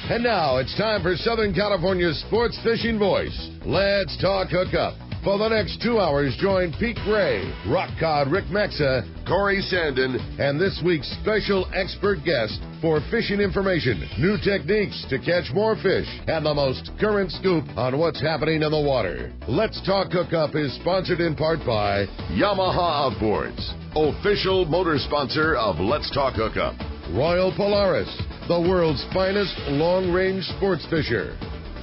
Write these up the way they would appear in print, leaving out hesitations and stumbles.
And now it's time for Southern California's sports fishing voice. Let's talk hookup. For the next 2 hours, join Pete Gray, Rock Cod Rick Maxa, Corey Sandin, and this week's special expert guest for fishing information, new techniques to catch more fish, and the most current scoop on what's happening in the water. Let's Talk Hookup is sponsored in part by Yamaha Outboards, official motor sponsor of Let's Talk Hookup. Royal Polaris, the world's finest long-range sports fisher.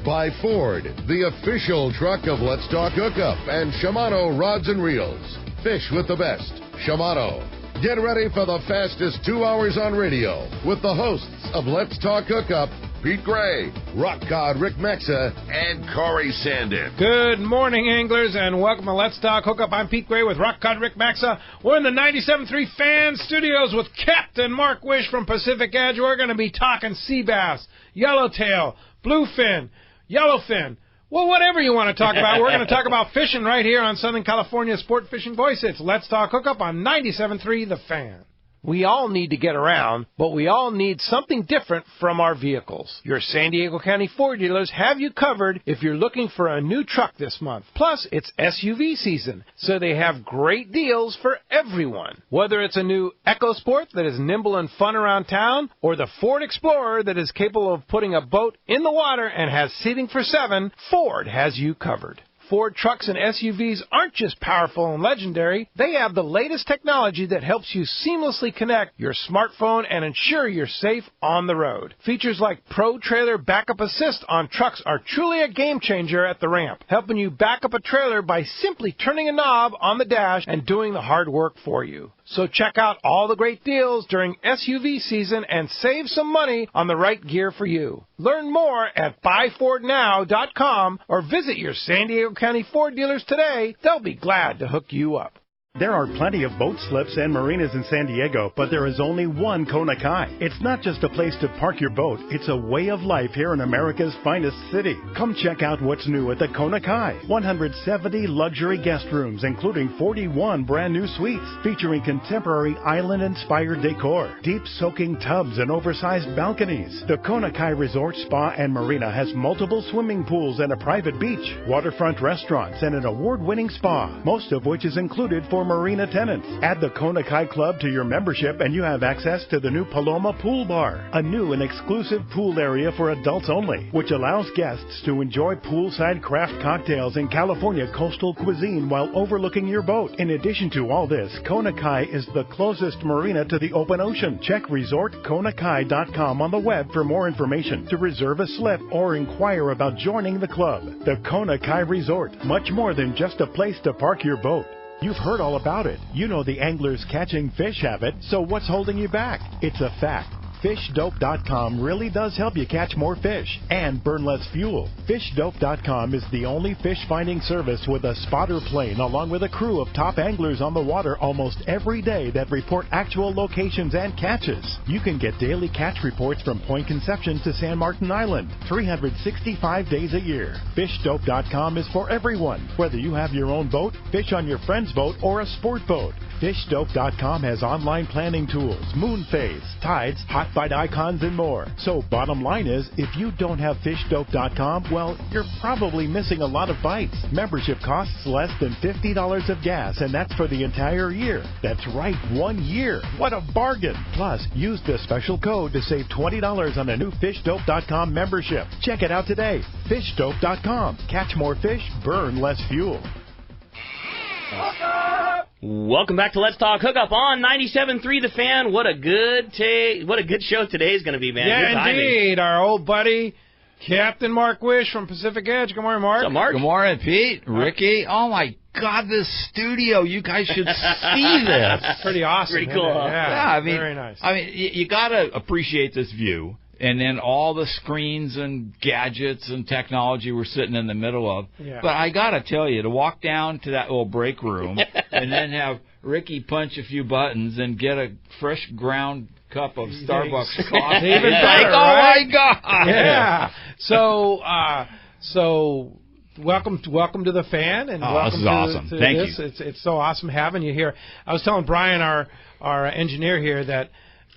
By Ford, the official truck of Let's Talk Hookup, and Shimano Rods and Reels. Fish with the best. Shimano. Get ready for the fastest 2 hours on radio with the hosts of Let's Talk Hookup, Pete Gray, Rock Cod Rick Maxa, and Corey Sandin. Good morning, anglers, and welcome to Let's Talk Hookup. I'm Pete Gray with Rock Cod Rick Maxa. We're in the 97.3 Fan Studios with Captain Mark Wisch from Pacific Edge. We're going to be talking sea bass, yellowtail, bluefin, yellowfin, well, whatever you want to talk about. We're going to talk about fishing right here on Southern California's Sport Fishing Voice. It's Let's Talk Hookup on 97.3 The Fan. We all need to get around, but we all need something different from our vehicles. Your San Diego County Ford dealers have you covered if you're looking for a new truck this month. Plus, it's SUV season, so they have great deals for everyone. Whether it's a new EcoSport that is nimble and fun around town, or the Ford Explorer that is capable of putting a boat in the water and has seating for 7, Ford has you covered. Ford trucks and SUVs aren't just powerful and legendary. They have the latest technology that helps you seamlessly connect your smartphone and ensure you're safe on the road. Features like Pro Trailer Backup Assist on trucks are truly a game changer at the ramp, helping you back up a trailer by simply turning a knob on the dash and doing the hard work for you. So check out all the great deals during SUV season and save some money on the right gear for you. Learn more at buyfordnow.com or visit your San Diego County Ford dealers today. They'll be glad to hook you up. There are plenty of boat slips and marinas in San Diego, but there is only one Kona Kai. It's not just a place to park your boat, it's a way of life here in America's finest city. Come check out what's new at the Kona Kai. 170 luxury guest rooms, including 41 brand new suites, featuring contemporary island-inspired decor, deep soaking tubs and oversized balconies. The Kona Kai Resort Spa and Marina has multiple swimming pools and a private beach, waterfront restaurants, and an award-winning spa, most of which is included for marina tenants. Add the Kona Kai Club to your membership and you have access to the new Paloma Pool Bar, a new and exclusive pool area for adults only, which allows guests to enjoy poolside craft cocktails and California coastal cuisine while overlooking your boat. In addition to all this, Kona Kai is the closest marina to the open ocean. Check resortkonakai.com on the web for more information, to reserve a slip or inquire about joining the club. The Kona Kai Resort, much more than just a place to park your boat. You've heard all about it. You know the angler's catching fish habit, so what's holding you back? It's a fact. FishDope.com really does help you catch more fish and burn less fuel. FishDope.com is the only fish finding service with a spotter plane along with a crew of top anglers on the water almost every day that report actual locations and catches. You can get daily catch reports from Point Conception to San Martin Island, 365 days a year. FishDope.com is for everyone, whether you have your own boat, fish on your friend's boat, or a sport boat. FishDope.com has online planning tools, moon phase, tides, hot bite icons, and more. So bottom line is, if you don't have FishDope.com, well, you're probably missing a lot of bites. Membership costs less than $50 of gas, and that's for the entire year. That's right, 1 year. What a bargain. Plus, use the special code to save $20 on a new FishDope.com membership. Check it out today. FishDope.com. Catch more fish, burn less fuel. Welcome back to Let's Talk Hookup on 97.3 The Fan. What a good show today is going to be, man. Yeah, indeed. Our old buddy, Captain Mark Wisch from Pacific Edge. Good morning, Mark. What's up, Mark? Good morning, Pete, Ricky. Oh, my God, this studio. You guys should see this. Pretty awesome. Pretty cool, huh? Yeah, I mean, very nice. I mean, you got to appreciate this view. And then all the screens and gadgets and technology we're sitting in the middle of. Yeah. But I got to tell you, to walk down to that little break room and then have Ricky punch a few buttons and get a fresh ground cup of Starbucks coffee. Even better, right? Oh, my God. Yeah. So welcome to the Fan. And welcome this is awesome. Thank you. It's so awesome having you here. I was telling Brian, our engineer here, that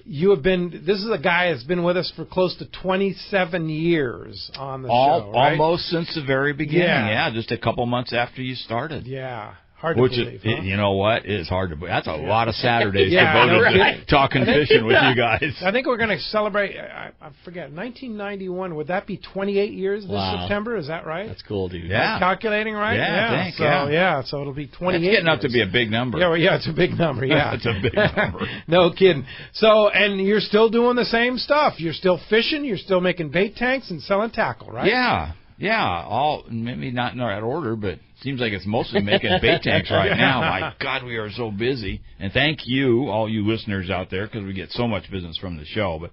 you have been. This is a guy that's been with us for close to 27 years on the show, right? Almost since the very beginning. Yeah, just a couple months after you started. Yeah. Hard to believe, huh? You know what? It's hard to believe. That's a lot of Saturdays devoted to talking fishing with you guys. I think we're going to celebrate, I forget, 1991. Would that be 28 years this September? Is that right? That's cool, dude. Yeah. Am I calculating right? Yeah, I think, so it'll be 28 It's getting up years. to be a big number. Yeah, it's a big number, yeah. It's a big number. No kidding. So, and you're still doing the same stuff. You're still fishing. You're still making bait tanks and selling tackle, right? Yeah. All maybe not in that order, but seems like it's mostly making bait tanks right now. My God, we are so busy. And thank you, all you listeners out there, because we get so much business from the show. But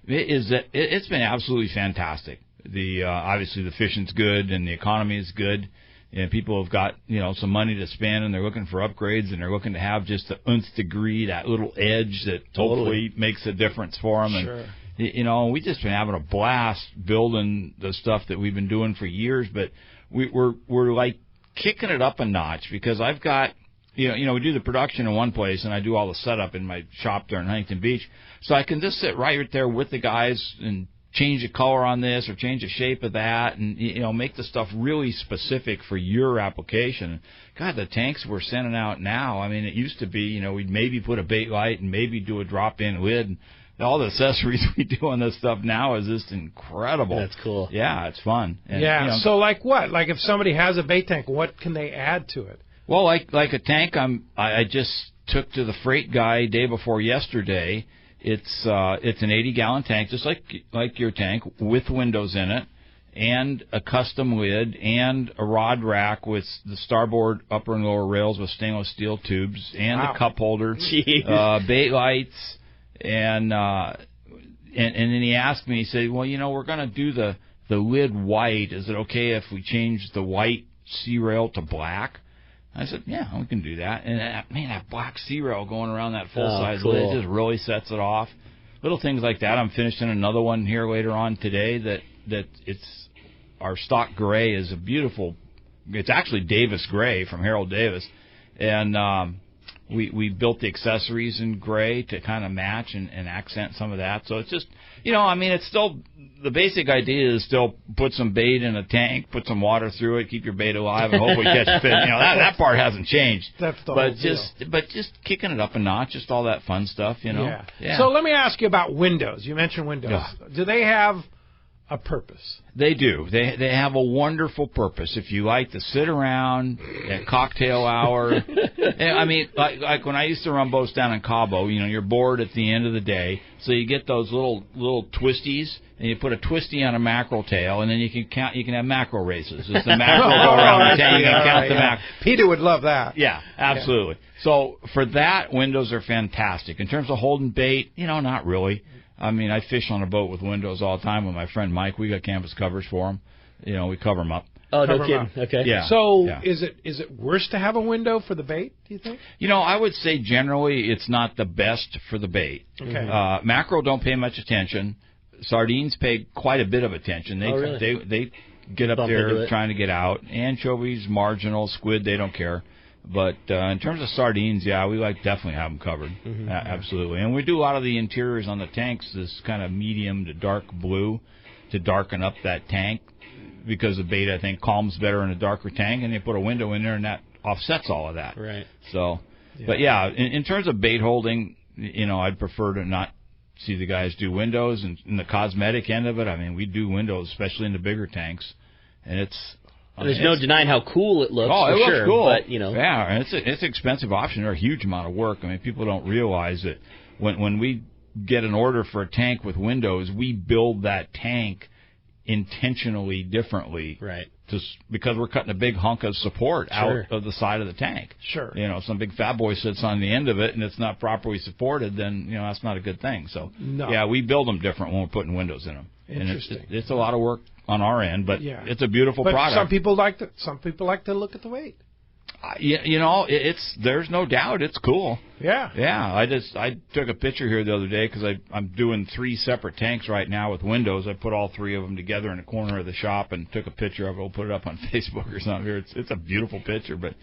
it's been absolutely fantastic. Obviously the fishing's good and the economy is good, and people have got some money to spend, and they're looking for upgrades, and they're looking to have just the nth degree, that little edge that hopefully makes a difference for them. Sure. And we just been having a blast building the stuff that we've been doing for years, but we're like kicking it up a notch, because I've got, we do the production in one place, and I do all the setup in my shop there in Huntington Beach, so I can just sit right there with the guys and change the color on this or change the shape of that, and make the stuff really specific for your application. God, the tanks we're sending out now, I mean, it used to be, we'd maybe put a bait light and maybe do a drop-in lid, and all the accessories we do on this stuff now is just incredible. That's cool. Yeah, it's fun. And, so like what? Like if somebody has a bait tank, what can they add to it? Well, like a tank, I just took to the freight guy day before yesterday. It's an 80-gallon tank, just like your tank, with windows in it, and a custom lid, and a rod rack with the starboard upper and lower rails with stainless steel tubes, and a cup holder, bait lights. And then he asked me, he said, well, we're going to do the lid white. Is it okay if we change the white C-rail to black? I said, yeah, we can do that. And that black C-rail going around that full-size lid just really sets it off. Little things like that. I'm finishing another one here later on today that it's our stock gray is a beautiful, it's actually Davis gray from Harold Davis. And we built the accessories in gray to kind of match and accent some of that. So it's just, it's still, the basic idea is still put some bait in a tank, put some water through it, keep your bait alive, and hopefully catch a fish. That part hasn't changed. That's the whole deal. But just kicking it up a notch, just all that fun stuff, Yeah. So let me ask you about windows. You mentioned windows. Yeah. Do they have a purpose? They do. They have a wonderful purpose. If you like to sit around at cocktail hour, like when I used to run boats down in Cabo, you're bored at the end of the day, so you get those little twisties, and you put a twisty on a mackerel tail, and then you can have mackerel races. As the mackerel go around the tank, you can count the mackerel. Peter would love that. Yeah, absolutely. Yeah. So for that, windows are fantastic. In terms of holding bait, not really. I fish on a boat with windows all the time with my friend Mike. We got canvas covers for him. We cover them up. Oh, no kidding. Okay. Yeah. So is it worse to have a window for the bait, do you think? I would say generally it's not the best for the bait. Okay. Mackerel don't pay much attention. Sardines pay quite a bit of attention. They get up there trying to get out. Anchovies, marginal. Squid, they don't care. But in terms of sardines, we definitely have them covered. Mm-hmm. Absolutely. And we do a lot of the interiors on the tanks, this kind of medium to dark blue, to darken up that tank, because the bait, I think, calms better in a darker tank, and they put a window in there, and that offsets all of that. Right. So, but in terms of bait holding, I'd prefer to not see the guys do windows. And in the cosmetic end of it, we do windows, especially in the bigger tanks, and it's... There's no denying how cool it looks. Oh, it looks cool. But, Yeah, and it's an expensive option. They're a huge amount of work. People don't realize that when we get an order for a tank with windows, we build that tank intentionally differently. Right. Because we're cutting a big hunk of support out of the side of the tank. Sure. Some big fat boy sits on the end of it and it's not properly supported, then, that's not a good thing. So, we build them different when we're putting windows in them. Interesting. And it's a lot of work on our end, but it's a beautiful product. Some people like to look at the weight. There's no doubt it's cool. Yeah. Yeah. I took a picture here the other day because I'm doing 3 separate tanks right now with windows. I put all 3 of them together in a corner of the shop and took a picture of it. We'll put it up on Facebook or something here. It's a beautiful picture, but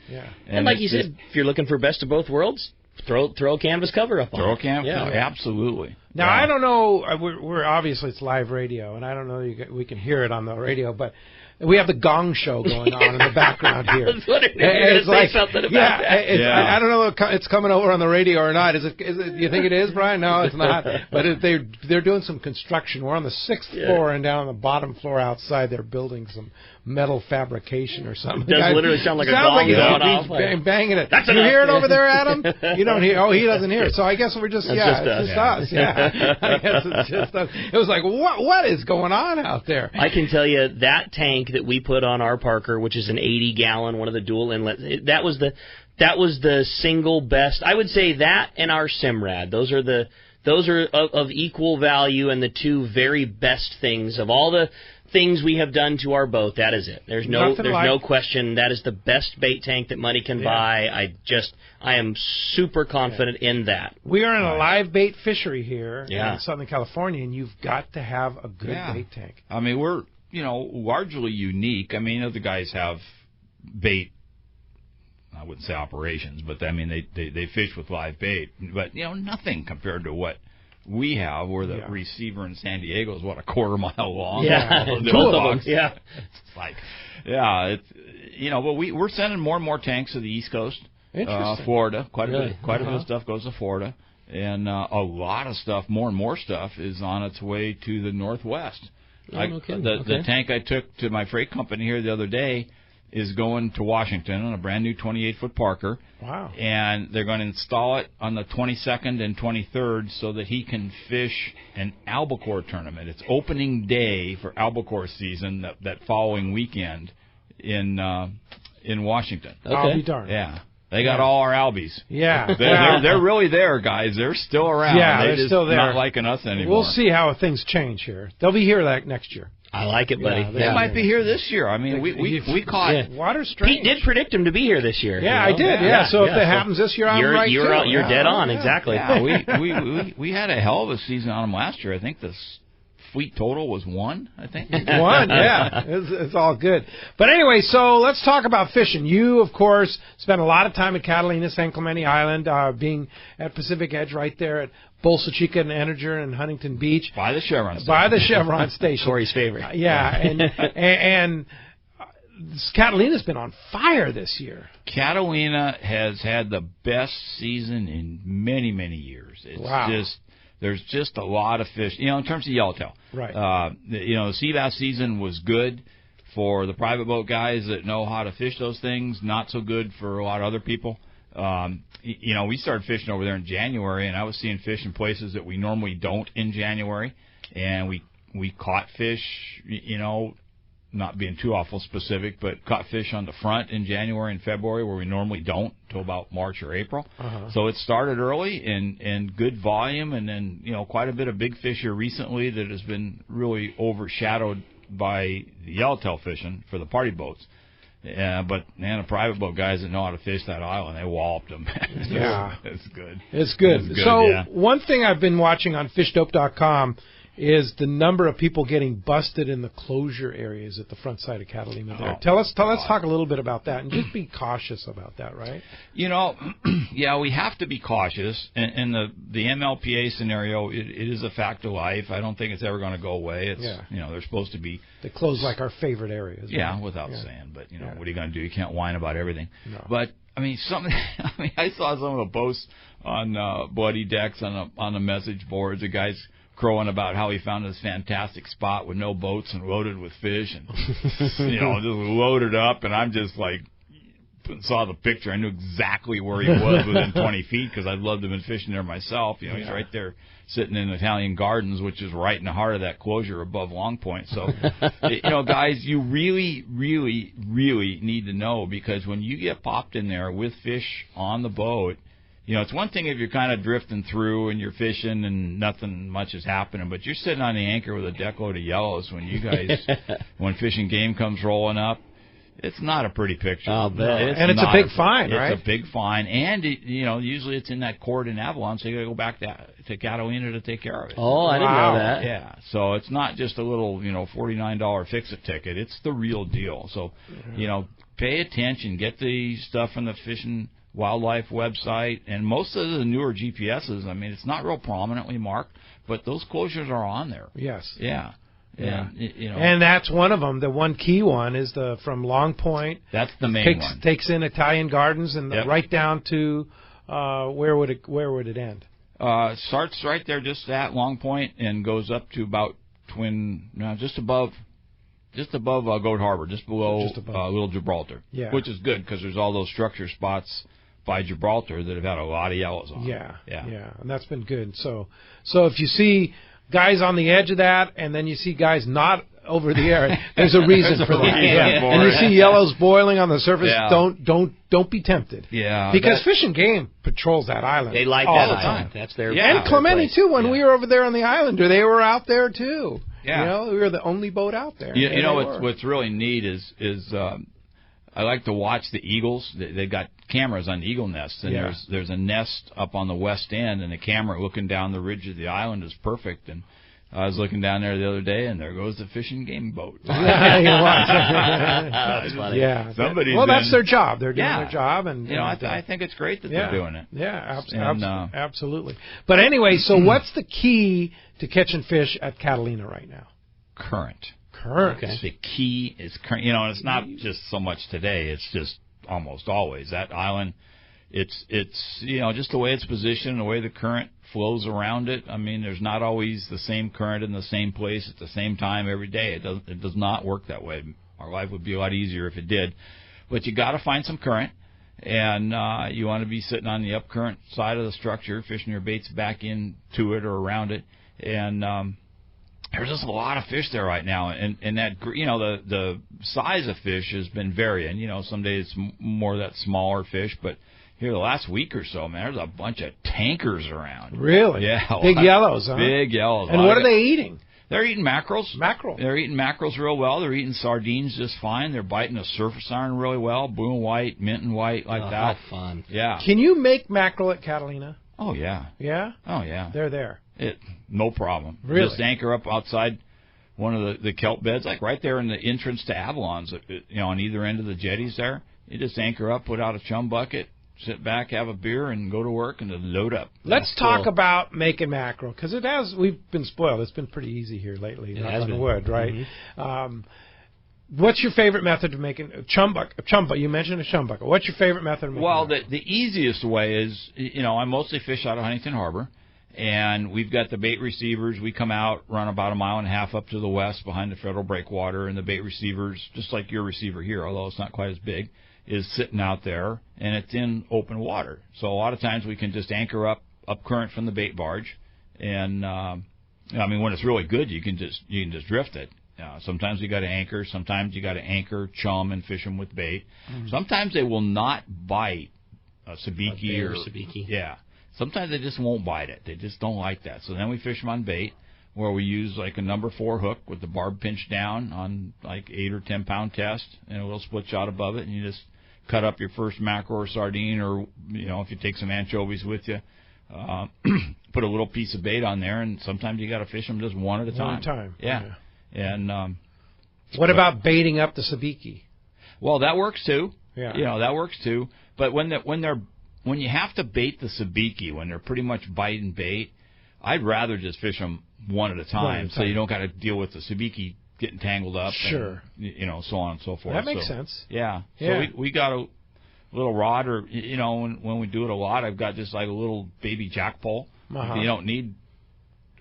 and like you said, if you're looking for best of both worlds, throw a canvas cover up on it. Absolutely. Now, I don't know, we're obviously it's live radio, and I don't know we can hear it on the radio, but we have the Gong Show going on in the background here. I was wondering if you were going to say something about that. I don't know if it's coming over on the radio or not. Is it? Do you think it is, Brian? No, it's not. But they're doing some construction. We're on the 6th floor, and down on the bottom floor outside, they're building some metal fabrication or something. It does literally sound like a gong going off. Banging it. That's you hear it over there, Adam? You don't hear. Oh, he doesn't hear it. So I guess we're just it's just us. Yeah, I guess it's just us. It was like, what is going on out there? I can tell you that tank that we put on our Parker, which is an 80-gallon, one of the dual inlets, that was the single best. I would say that and our Simrad. Those are of equal value and the two very best things of all the things we have done to our boat. That is it. There's no question. That is the best bait tank that money can buy. I am super confident in that. We are in a live bait fishery here in Southern California, and you've got to have a good bait tank. I mean, we're largely unique. I mean, other guys have bait. I wouldn't say operations, but I mean they fish with live bait, but nothing compared to what we have, where the receiver in San Diego is, a quarter mile long. Yeah, both of them. Yeah. It's like, but we're sending more and more tanks to the East Coast. Interesting. Florida, quite a bit of stuff goes to Florida, and a lot of stuff, more and more stuff, is on its way to the Northwest. The tank I took to my freight company here the other day is going to Washington on a brand new 28-foot Parker. Wow. And they're going to install it on the 22nd and 23rd so that he can fish an albacore tournament. It's opening day for albacore season that following weekend in Washington. Okay. I'll be darned. Yeah. They got all our albies. Yeah. They're really there, guys. They're still around. Yeah, they're still there. Not liking us anymore. We'll see how things change here. They'll be here next year. I like it, buddy. They might be here this year. I mean, we caught water strange. Pete did predict him to be here this year. Yeah, I did. Yeah. So if that happens this year, I'm right. You're dead on. Exactly. Yeah, we had a hell of a season on them last year. I think the fleet total was 1, I think. 1, yeah. It's all good. But anyway, so let's talk about fishing. You, of course, spent a lot of time at Catalina, San Clemente Island, being at Pacific Edge right there at Bolsa Chica and Anager and Huntington Beach. By the Chevron station. Corey's favorite. Yeah, and Catalina's been on fire this year. Catalina has had the best season in many, many years. It's there's just a lot of fish, in terms of yellowtail. Right. The sea bass season was good for the private boat guys that know how to fish those things. Not so good for a lot of other people. We started fishing over there in January, and I was seeing fish in places that we normally don't in January. And we caught fish, not being too awful specific, but caught fish on the front in January and February where we normally don't till about March or April. So it started early and good volume, and then quite a bit of big fish here recently that has been really overshadowed by the yellowtail fishing for the party boats. But the private boat guys that know how to fish that island, they walloped them. It's good. It's good. So one thing I've been watching on fishdope.com is the number of people getting busted in the closure areas at the front side of Catalina there. Let's talk a little bit about that and just be cautious about that, right? We have to be cautious. In the MLPA scenario, it is a fact of life. I don't think it's ever going to go away. It's they're supposed to be. They close like our favorite areas. Yeah, right? Without saying. But what are you going to do? You can't whine about everything. No. But I saw some of the posts on Bloody Decks on the message boards. The guys crowing about how he found this fantastic spot with no boats and loaded with fish and just loaded up, and I'm just like saw the picture. I knew exactly where he was within 20 feet because I'd loved to have been fishing there myself. He's right there sitting in Italian Gardens, which is right in the heart of that closure above Long Point. So, guys, you really, really, really need to know, because when you get popped in there with fish on the boat, it's one thing if you're kind of drifting through and you're fishing and nothing much is happening, but you're sitting on the anchor with a deck load of yellows when you guys, when fishing game comes rolling up, it's not a pretty picture. I'll bet. It's a big fine, right? It's a big fine, and usually it's in that Cord in Avalon, so you got to go back to Catalina to take care of it. Oh, I didn't know that. Yeah, so it's not just a little $49 fix-it ticket. It's the real deal. So pay attention, get the stuff from the fishing wildlife website, and most of the newer GPSs, I mean, it's not real prominently marked, but those closures are on there. Yes. Yeah. Yeah. And, you know, and that's one of them. The one key one is from Long Point. That's the main one. Takes in Italian Gardens and Yep. right down to where would it end? Starts right there just at Long Point and goes up to about just above Goat Harbor, just below Little Gibraltar, which is good because there's all those structure spots by Gibraltar that have had a lot of yellows on them. Yeah, and that's been good. So if you see guys on the edge of that, and then you see guys not over the area, there's a reason for that. And you see yellows boiling on the surface. Yeah. Don't be tempted. Yeah, because Fish and Game patrols that island. They like all that the island. time. That's their and Clemente place. too. When we were over there on the Islander, they were out there too. Yeah. You know, we were the only boat out there. You know what's really neat is I like to watch the eagles. They've got cameras on the eagle nests, and there's a nest up on the west end, and the camera looking down the ridge of the island is perfect. And I was looking down there the other day, and there goes the Fish and Game boat. That's funny. Yeah. Well, that's their job. They're doing their job, and you know, I think it's great that they're doing it. Yeah, absolutely. But anyway, so what's the key to catching fish at Catalina right now? Current. Okay. The key is current. You know, and it's not just so much today. It's just almost always that island. It's you know, just the way it's positioned, the way the current flows around it. I mean, there's not always the same current in the same place at the same time every day. It does not work that way. Our life would be a lot easier if it did. But you got to find some current, and you want to be sitting on the up current side of the structure, fishing your baits back into it or around it, and there's just a lot of fish there right now, and that, you know, the size of fish has been varying. You know, some days it's more that smaller fish, but here the last week or so, man, there's a bunch of tankers around. Really? Yeah. Big yellows, huh? Big yellows. And what are they eating? They're eating mackerels. Mackerel. They're eating mackerels real well. They're eating sardines just fine. They're biting a surface iron really well, blue and white, mint and white, like that. How fun. Yeah. Can you make mackerel at Catalina? Oh, yeah. Yeah? Oh, yeah. They're there. No problem. Really? Just anchor up outside one of the kelp beds, like right there in the entrance to Avalon's, you know, on either end of the jetties there. You just anchor up, put out a chum bucket, sit back, have a beer, and go to work and then load up. Let's talk about making mackerel, because we've been spoiled. It's been pretty easy here lately, knock on wood, right? Mm-hmm. What's your favorite method of making a chum bucket? You mentioned a chum bucket. What's your favorite method of making mackerel? The easiest way is, you know, I mostly fish out of Huntington Harbor, and we've got the bait receivers. We come out, run about 1.5 miles up to the west behind the Federal Breakwater, and the bait receivers, just like your receiver here, although it's not quite as big, is sitting out there, and it's in open water. So a lot of times we can just anchor up current from the bait barge, and I mean, when it's really good, you can just drift it. Sometimes you got to anchor. Sometimes you got to anchor, chum, and fish them with bait. Mm-hmm. Sometimes they will not bite a sabiki or sabiki. Yeah. Sometimes they just won't bite it. They just don't like that. So then we fish them on bait, where we use like a number 4 hook with the barb pinched down on like 8 or 10 pound test, and a little split shot above it, and you just cut up your first mackerel or sardine, or, you know, if you take some anchovies with you, put a little piece of bait on there, and sometimes you got to fish them just one at a time. One at a time. Yeah. And what about baiting up the sabiki? Well, that works too. Yeah. You know, that works too. But when you have to bait the sabiki, when they're pretty much biting bait, I'd rather just fish them one at a time, so you don't got to deal with the sabiki getting tangled up. Sure. And, you know, so on and so forth. That makes sense. Yeah. So we got a little rod, or, you know, when we do it a lot, I've got just like a little baby jack pole. Uh-huh. You don't need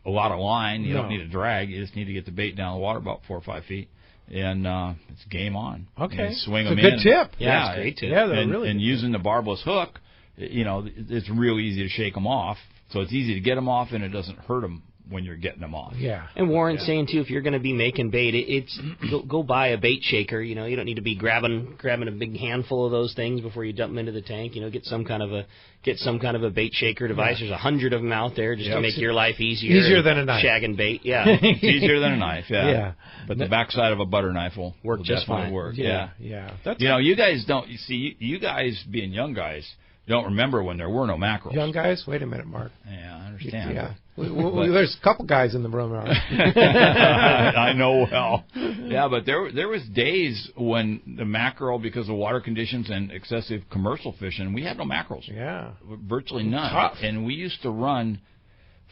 a lot of line. You don't need a drag. You just need to get the bait down the water about 4 or 5 feet, and it's game on. Okay. You swing it's them a good in. tip. Yeah, it's a great tip. Yeah, they're really and good. Using the barbless hook, you know, it's real easy to shake them off. So it's easy to get them off, and it doesn't hurt them when you're getting them off. Yeah. And Warren's saying too, if you're going to be making bait, it's go buy a bait shaker. You know, you don't need to be grabbing a big handful of those things before you dump them into the tank. You know, get some kind of a bait shaker device. There's 100 of them out there just to make your life easier. Easier than a knife. Shagging bait, yeah. It's easier than a knife, Yeah. But the backside of a butter knife will just fine. Work. Yeah. That's you know, you guys don't. You see, you guys being young guys don't remember when there were no mackerels. Young guys? Wait a minute, Mark. Yeah, I understand. Yeah. There's a couple guys in the room. I know well. Yeah, but there was days when the mackerel, because of water conditions and excessive commercial fishing, we had no mackerels. Yeah. Virtually none. Tough. And we used to run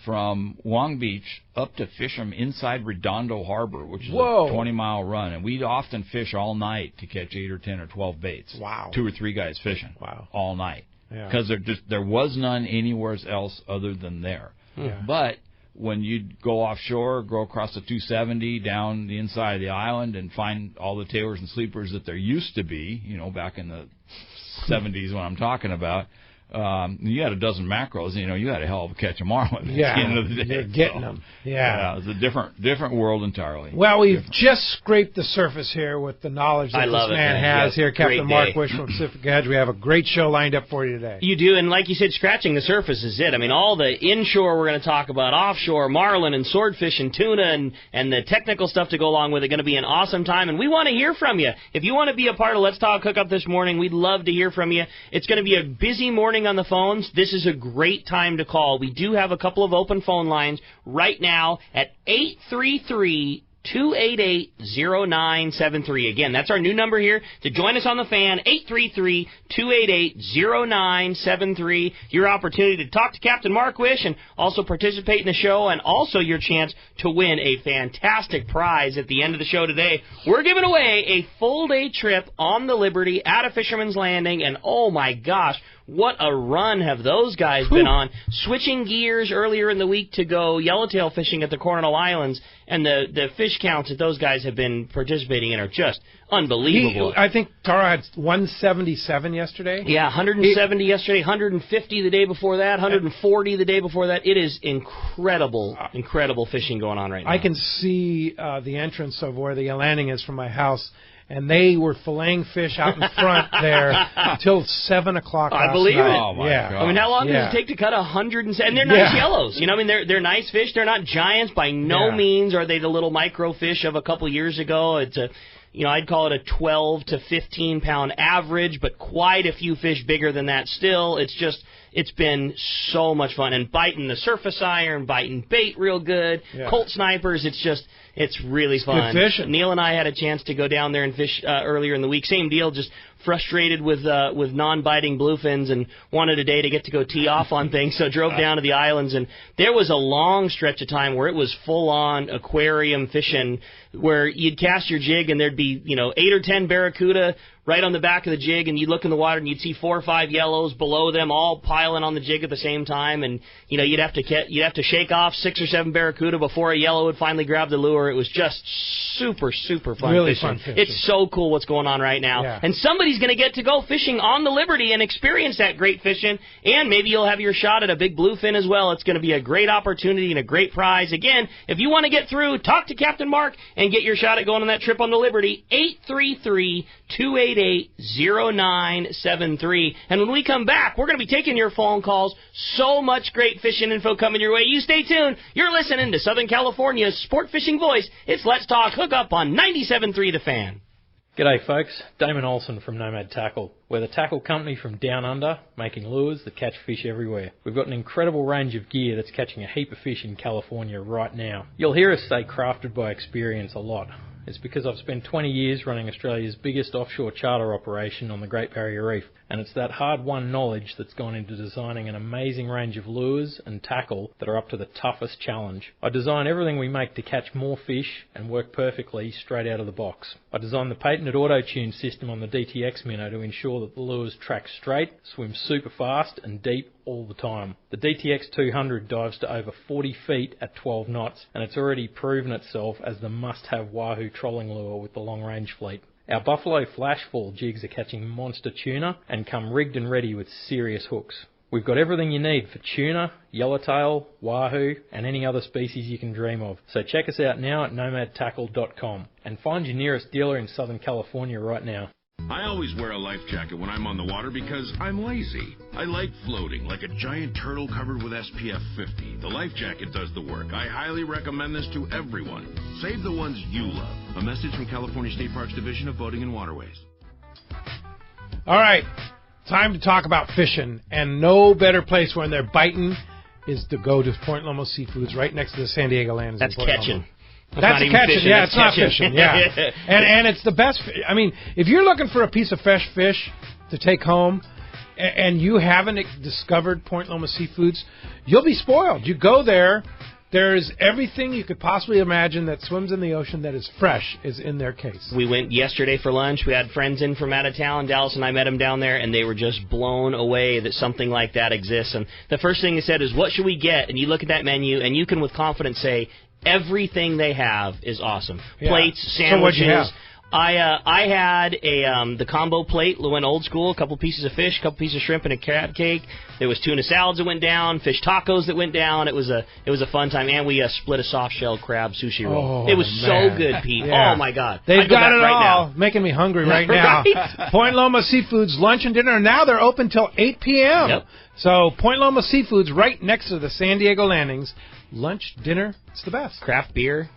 from Long Beach up to Fisherman inside Redondo Harbor, which is a 20-mile run. And we'd often fish all night to catch 8 or 10 or 12 baits. Wow. 2 or 3 guys fishing. Wow. All night. Yeah. Because there was none anywhere else other than there. Yeah. But when you'd go offshore, go across the 270 down the inside of the island and find all the tailors and sleepers that there used to be, back in the 70s when I'm talking about, you had a dozen mackerels, you had a hell of a catch of marlin at the end of the day. You're getting them. Yeah. It was a different world entirely. Well, we've just scraped the surface here with the knowledge that this man has here, Captain Mark Wisch from Pacific Edge. We have a great show lined up for you today. You do, and like you said, scratching the surface is it. I mean, all the inshore we're going to talk about, offshore, marlin and swordfish and tuna and the technical stuff to go along with it, going to be an awesome time, and we want to hear from you. If you want to be a part of Let's Talk Hookup this morning, we'd love to hear from you. It's going to be a busy morning on the phones. This is a great time to call. We do have a couple of open phone lines right now at 833-288-0973. Again, that's our new number here to join us on the fan, 833-288-0973. Your opportunity to talk to Captain Mark Wisch and also participate in the show, and also your chance to win a fantastic prize at the end of the show today. We're giving away a full-day trip on the Liberty at a Fisherman's Landing, and oh my gosh, what a run have those guys been on. Switching gears earlier in the week to go yellowtail fishing at the Coronado Islands, and the fish counts that those guys have been participating in are just unbelievable. I think Tara had 177 yesterday. Yeah, 170 yesterday, 150 the day before that, 140 the day before that. It is incredible fishing going on right now. I can see the entrance of where the landing is from my house, and they were filleting fish out in front there till 7 o'clock last I believe night. it. Oh, my God. I mean, how long does it take to cut 100? And they're nice yellows. I mean, they're nice fish. They're not giants by no means. Are they the little micro fish of a couple years ago? It's I'd call it a 12 to 15 pound average, but quite a few fish bigger than that still. It's been so much fun. And biting the surface iron, biting bait real good, Colt snipers, it's really fun. Good fishing. Neil and I had a chance to go down there and fish earlier in the week. Same deal, just frustrated with non-biting bluefins and wanted a day to get to go tee off on things, so drove down to the islands, and there was a long stretch of time where it was full-on aquarium fishing, where you'd cast your jig and there'd be 8 or 10 barracuda right on the back of the jig, and you'd look in the water and you'd see 4 or 5 yellows below them all piling on the jig at the same time, and you'd have to shake off 6 or 7 barracuda before a yellow would finally grab the lure. It was just super fun really fishing. Fun fishing. It's so cool what's going on right now, and somebody's going to get to go fishing on the Liberty and experience that great fishing, and maybe you'll have your shot at a big bluefin as well. It's going to be a great opportunity and a great prize. Again, if you want to get through, talk to Captain Mark and get your shot at going on that trip on the Liberty, 833-288-0973. And when we come back, we're going to be taking your phone calls. So much great fishing info coming your way. You stay tuned. You're listening to Southern California's sport fishing voice. It's Let's Talk Hookup on 97.3 The Fan. G'day folks, Damon Olsen from Nomad Tackle. We're the tackle company from down under, making lures that catch fish everywhere. We've got an incredible range of gear that's catching a heap of fish in California right now. You'll hear us say crafted by experience a lot. It's because I've spent 20 years running Australia's biggest offshore charter operation on the Great Barrier Reef, and it's that hard-won knowledge that's gone into designing an amazing range of lures and tackle that are up to the toughest challenge. I design everything we make to catch more fish and work perfectly straight out of the box. I designed the patented auto-tune system on the DTX Minnow to ensure that the lures track straight, swim super fast and deep all the time. The DTX 200 dives to over 40 feet at 12 knots, and it's already proven itself as the must-have wahoo trolling lure with the long-range fleet. Our Buffalo Flashfall jigs are catching monster tuna and come rigged and ready with serious hooks. We've got everything you need for tuna, yellowtail, wahoo, and any other species you can dream of. So check us out now at nomadtackle.com and find your nearest dealer in Southern California right now. I always wear a life jacket when I'm on the water because I'm lazy. I like floating like a giant turtle covered with SPF 50. The life jacket does the work. I highly recommend this to everyone. Save the ones you love. A message from California State Parks Division of Boating and Waterways. All right, time to talk about fishing, and no better place when they're biting is to go to Point Loma Seafoods right next to the San Diego Landings. That's catching. That's catching. Fishing, Yeah, that's it's not catching. fishing. Yeah, and it's the best. I mean, if you're looking for a piece of fresh fish to take home, and you haven't discovered Point Loma Seafoods, you'll be spoiled. You go there. There's everything you could possibly imagine that swims in the ocean that is fresh is in their case. We went yesterday for lunch. We had friends in from out of town. Dallas and I met them down there, and they were just blown away that something like that exists. And the first thing they said is, what should we get? And you look at that menu, and you can with confidence say, everything they have is awesome. Yeah. Plates, sandwiches. So what'd you have? I had the combo plate, went old school, a couple pieces of fish, a couple pieces of shrimp, and a crab cake. There was tuna salads that went down, fish tacos that went down. It was a fun time, and we split a soft shell crab sushi roll. It was man. so good, Pete. Yeah. Oh my God, They've got it right all, now. making me hungry right now. Right? Point Loma Seafoods lunch and dinner. Now they're open till 8 p.m. Yep. So Point Loma Seafoods right next to the San Diego Landings. Lunch, dinner, it's the best. Craft beer.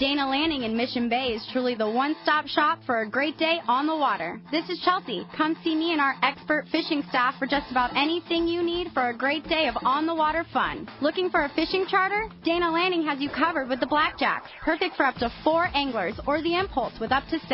Dana Landing in Mission Bay is truly the one-stop shop for a great day on the water. This is Chelsea. Come see me and our expert fishing staff for just about anything you need for a great day of on-the-water fun. Looking for a fishing charter? Dana Landing has you covered with the Blackjack, perfect for up to 4 anglers, or the Impulse with up to 6.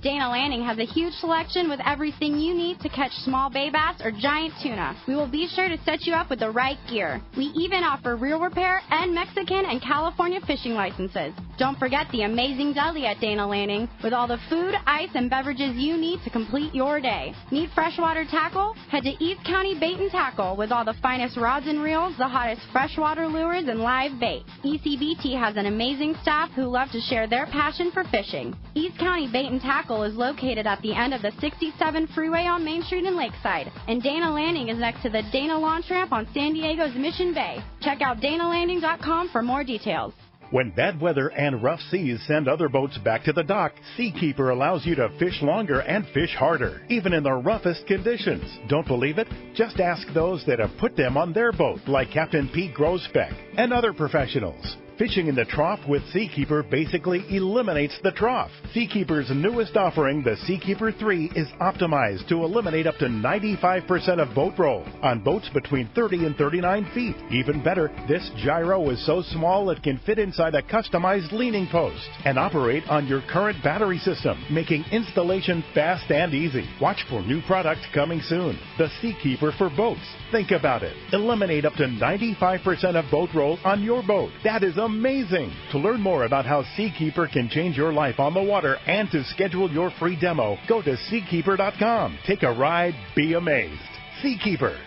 Dana Landing has a huge selection with everything you need to catch small bay bass or giant tuna. We will be sure to set you up with the right gear. We even offer reel repair and Mexican and California fishing licenses. Don't forget the amazing deli at Dana Landing with all the food, ice, and beverages you need to complete your day. Need freshwater tackle? Head to East County Bait and Tackle with all the finest rods and reels, the hottest freshwater lures, and live bait. ECBT has an amazing staff who love to share their passion for fishing. East County Bait and Tackle is located at the end of the 67 freeway on Main Street in Lakeside, and Dana Landing is next to the Dana Launch Ramp on San Diego's Mission Bay. Check out danalanding.com for more details. When bad weather and rough seas send other boats back to the dock, Seakeeper allows you to fish longer and fish harder, even in the roughest conditions. Don't believe it? Just ask those that have put them on their boat, like Captain Pete Grosbeck and other professionals. Fishing in the trough with Seakeeper basically eliminates the trough. Seakeeper's newest offering, the Seakeeper 3, is optimized to eliminate up to 95% of boat roll on boats between 30 and 39 feet. Even better, this gyro is so small it can fit inside a customized leaning post and operate on your current battery system, making installation fast and easy. Watch for new product coming soon. The Seakeeper for boats. Think about it. Eliminate up to 95% of boat roll on your boat. That is amazing. To learn more about how Seakeeper can change your life on the water and to schedule your free demo, go to Seakeeper.com. Take a ride, be amazed. Seakeeper.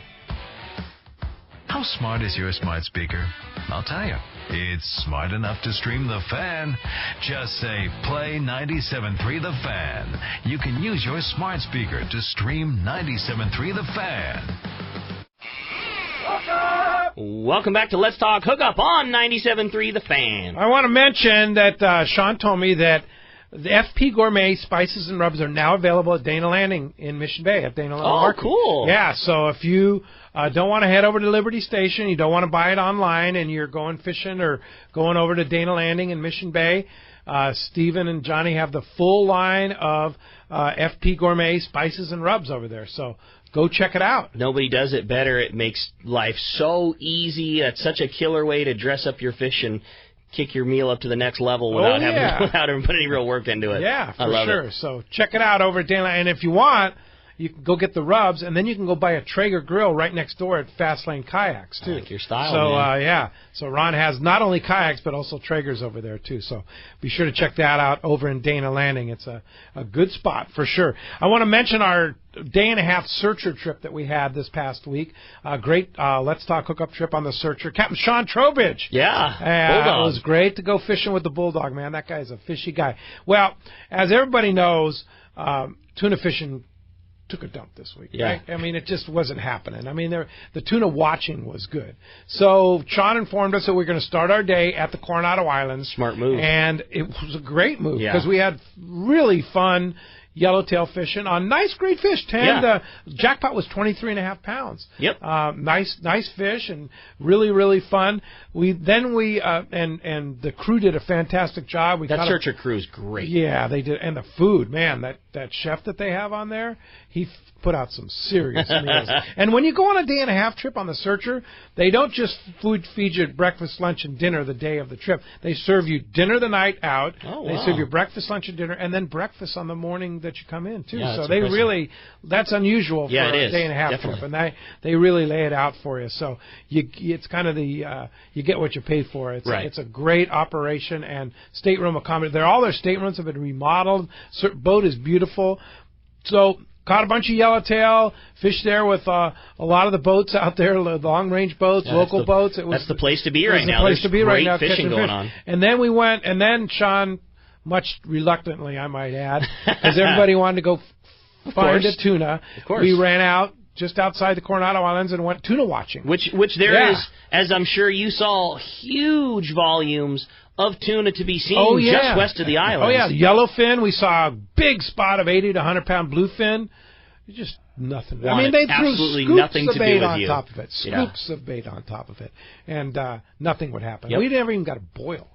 How smart is your smart speaker? I'll tell you. It's smart enough to stream The Fan. Just say, play 97.3 The Fan. You can use your smart speaker to stream 97.3 The Fan. Welcome back to Let's Talk Hookup on 97.3 The Fan. I want to mention that Sean told me that the FP Gourmet spices and rubs are now available at Dana Landing in Mission Bay at Dana Landing Market. Cool. Yeah, so if you don't want to head over to Liberty Station, you don't want to buy it online, and you're going fishing or going over to Dana Landing in Mission Bay, Stephen and Johnny have the full line of FP Gourmet spices and rubs over there. So go check it out. Nobody does it better. It makes life so easy. It's such a killer way to dress up your fish and kick your meal up to the next level without having put any real work into it. Yeah, for sure. It. So check it out over at Dana. And if you want, you can go get the rubs, and then you can go buy a Traeger grill right next door at Fast Lane Kayaks, too. I like your style, so, man. yeah. So Ron has not only kayaks, but also Traegers over there, too. So be sure to check that out over in Dana Landing. It's a good spot for sure. I want to mention our day-and-a-half Searcher trip that we had this past week. A great Let's Talk Hookup trip on the Searcher. Captain Sean Trowbridge. Yeah, Bulldog. It was great to go fishing with the Bulldog, man. That guy's a fishy guy. Well, as everybody knows, tuna fishing took a dump this week. Yeah. Right? I mean, it just wasn't happening. I mean, the tuna watching was good. So Sean informed us that we're going to start our day at the Coronado Islands. Smart move. And it was a great move Yeah. because we had really fun, yellowtail fishing on nice, great fish. Jackpot was 23.5 pounds. Yep. Nice fish and really, really fun. And the crew did a fantastic job. That searcher crew is great. Yeah, they did. And the food, man, that chef that they have on there, he put out some serious meals. And when you go on a day and a half trip on the searcher, they don't just feed you breakfast, lunch, and dinner the day of the trip. They serve you dinner the night out. Oh, they wow. serve you breakfast, lunch, and dinner, and then breakfest on the morning that you come in, too. Yeah, so that's they impressive. really, that's unusual for a day and a half Definitely. trip. And they really lay it out for you. So it's kind of you get what you paid for. It's a great operation and stateroom accommodation. All their staterooms have been remodeled. Boat is beautiful. So caught a bunch of yellowtail, fished there with a lot of the boats out there, the long-range boats, local boats. That's the place to be right now. There's great fishing going on. And then we went, and then Sean, much reluctantly, I might add, because everybody wanted to go find a tuna. Of course. We ran out just outside the Coronado Islands and went tuna watching. Which there is, as I'm sure you saw, huge volumes of tuna to be seen just west of the island. Oh, yeah. Yellowfin. We saw a big spot of 80 to 100-pound bluefin. Just nothing. I mean, they threw scoops of bait on top of it. Scoops of bait on top of it. And nothing would happen. Yep. We never even got a boil.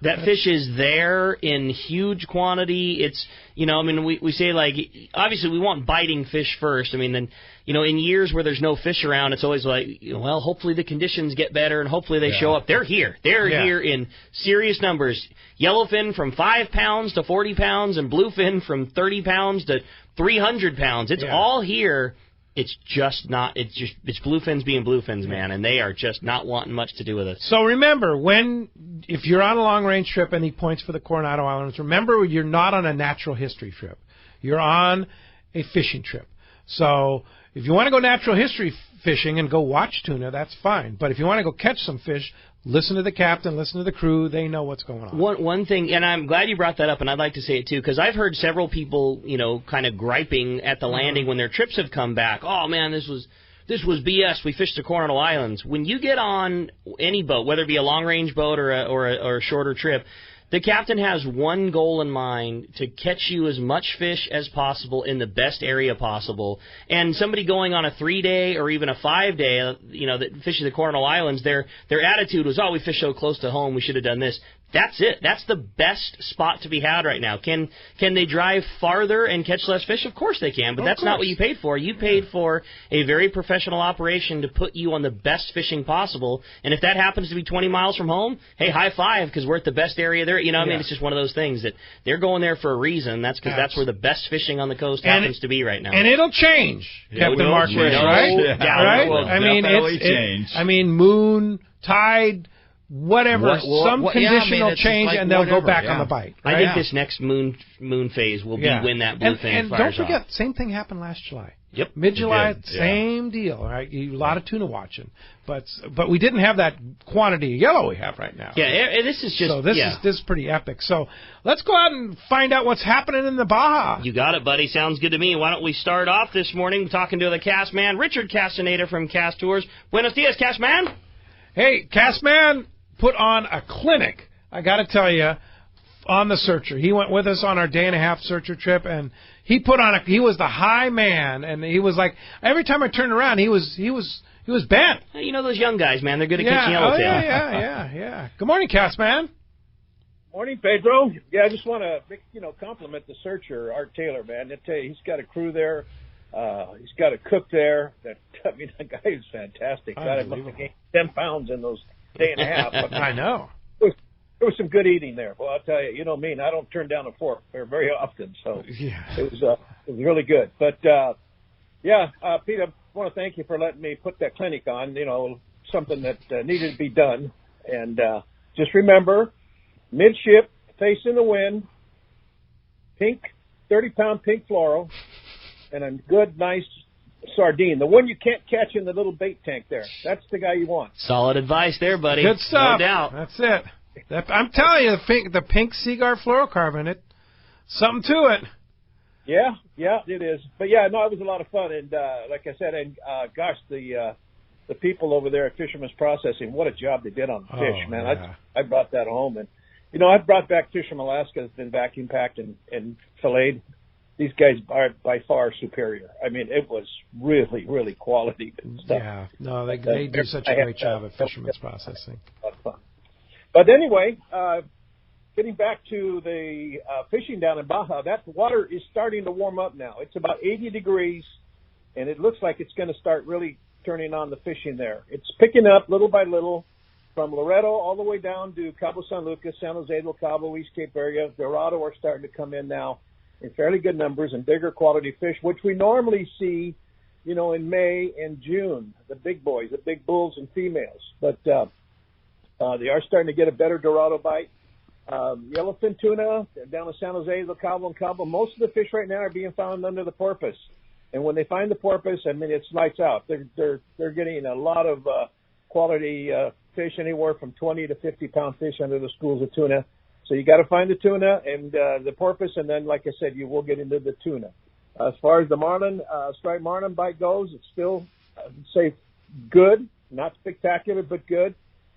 That fish is there in huge quantity. It's, we say, like, obviously we want biting fish first. I mean, then, in years where there's no fish around, it's always like, well, hopefully the conditions get better and hopefully they show up. They're here. They're here in serious numbers. Yellowfin from 5 pounds to 40 pounds and bluefin from 30 pounds to 300 pounds. It's all here. It's just not. It's bluefins being bluefins, man, and they are just not wanting much to do with us. So remember, if you're on a long range trip, any points for the Coronado Islands? Remember, you're not on a natural history trip. You're on a fishing trip. So if you want to go natural history fishing and go watch tuna, that's fine. But if you want to go catch some fish, listen to the captain, listen to the crew. They know what's going on. One thing, and I'm glad you brought that up, and I'd like to say it too, because I've heard several people, kind of griping at the landing when their trips have come back. Oh man, this was BS. We fished the Coronado Islands. When you get on any boat, whether it be a long range boat or a shorter trip, the captain has one goal in mind: to catch you as much fish as possible in the best area possible. And somebody going on a 3-day or even a 5-day, that fishing the Coronado Islands, their attitude was, oh, we fished so close to home, we should have done this. That's it. That's the best spot to be had right now. Can they drive farther and catch less fish? Of course they can, but that's not what you paid for. You paid for a very professional operation to put you on the best fishing possible. And if that happens to be 20 miles from home, hey, high five, because we're at the best area there. I mean, it's just one of those things that they're going there for a reason. That's because that's where the best fishing on the coast happens to be right now. And it'll change, Captain Mark Wisch, right? Yeah, right? It will definitely change. Moon, tide, whatever, some condition will change, and they'll go back on the bite. Right? I think this next moon phase will be when that bluefin fires off. And don't forget, same thing happened last July. Yep. Mid-July, same deal. Right? A lot of tuna watching, but we didn't have that quantity of yellow we have right now. Yeah, this is just this is pretty epic. So let's go out and find out what's happening in the Baja. You got it, buddy. Sounds good to me. Why don't we start off this morning talking to the cast man, Richard Castaneda from Cast Tours. Buenos dias, cast man. Hey, cast man put on a clinic, I got to tell you, on the Searcher. He went with us on our day-and-a-half Searcher trip, and he was the high man, and he was like, every time I turned around, he was bent. You know those young guys, man. They're good at catching yellowtail. Yeah. Good morning, cast man. Morning, Pedro. Yeah, I just want to compliment the Searcher, Art Taylor, man. I tell you, he's got a crew there. He's got a cook there. That guy is fantastic. God, must have gained 10 pounds in those day and a half. But I know. There was some good eating there. Well, I'll tell you, you know me, I don't turn down a fork very often, so it was really good. But Pete, I want to thank you for letting me put that clinic on. Something that needed to be done. And just remember, midship, facing the wind, pink, 30-pound pink floral, and a good, nice sardine. The one you can't catch in the little bait tank there. That's the guy you want. Solid advice there, buddy. Good stuff. No doubt. That's it. I'm telling you, the pink Seaguar fluorocarbon, something to it. Yeah, it is. But it was a lot of fun. And like I said, the people over there at Fisherman's Processing, what a job they did on the fish, man. Yeah. I brought that home, and I've brought back fish from Alaska that's been vacuum packed and filleted. these guys are by far superior. I mean, it was really, really quality stuff. Yeah, no, they do such a great job at Fisherman's Processing. A lot of fun. But anyway, getting back to the fishing down in Baja, that water is starting to warm up now. It's about 80 degrees, and it looks like it's going to start really turning on the fishing there. It's picking up little by little from Loreto all the way down to Cabo San Lucas, San Jose del Cabo, East Cape area. Dorado are starting to come in now in fairly good numbers and bigger quality fish, which we normally see, you know, in May and June, the big boys, the big bulls and females. But they are starting to get a better Dorado bite. Yellowfin tuna down in San Jose del Cabo and Cabo. Most of the fish right now are being found under the porpoise. And when they find the porpoise, I mean, it's lights out. They're getting a lot of quality fish, anywhere from 20 to 50-pound fish under the schools of tuna. So you got to find the tuna and the porpoise, and then, like I said, you will get into the tuna. As far as the marlin, striped marlin bite goes, it's still, I'd say, good, not spectacular, but good.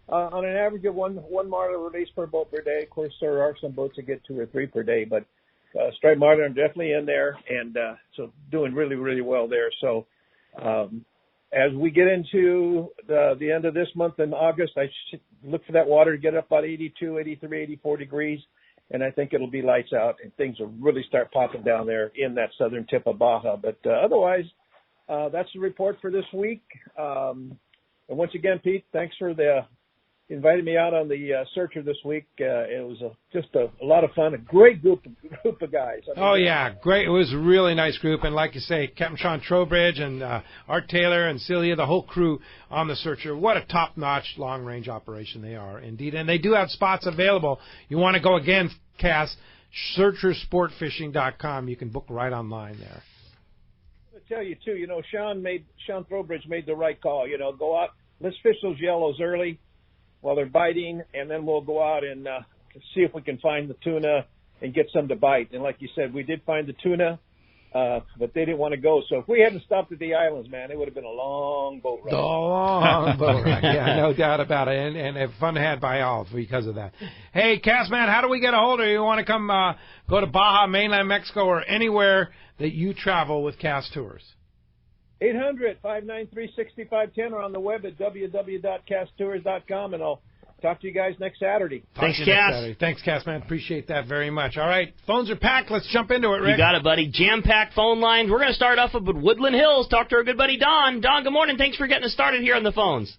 On an average of one marlin release per boat per day. Of course, there are some boats that get 2 or 3 per day, but striped marlin are definitely in there, and so doing really, really well there. So as we get into the end of this month in August, I should look for that water to get up about 82, 83, 84 degrees, and I think it'll be lights out, and things will really start popping down there in that southern tip of Baja. But otherwise, that's the report for this week. And once again, Pete, thanks for invited me out on the Searcher this week. It was just a lot of fun. A great group of guys. I mean, great. It was a really nice group. And like you say, Captain Sean Trowbridge and Art Taylor and Celia, the whole crew on the Searcher. What a top-notch long-range operation they are, indeed. And they do have spots available. You want to go again, Cass, searchersportfishing.com. You can book right online there. I'm going to tell you, too, you know, Sean Trowbridge made the right call. You know, go out, let's fish those yellows early while they're biting, and then we'll go out and see if we can find the tuna and get some to bite. And like you said, we did find the tuna, but they didn't want to go. So if we hadn't stopped at the islands, man, it would have been a long boat ride. A long boat ride, yeah, no doubt about it. And fun had by all because of that. Hey, Cass, man, how do we get a hold of you? You want to come go to Baja, mainland Mexico, or anywhere that you travel with Cass Tours? 800-593-6510 or on the web at www.casttours.com, and I'll talk to you guys next Saturday. Thanks, Cass. Thanks, Cass, man. Appreciate that very much. All right, phones are packed. Let's jump into it, Rick. You got it, buddy. Jam-packed phone lines. We're going to start off with Woodland Hills. Talk to our good buddy Don. Don, good morning. Thanks for getting us started here on the phones.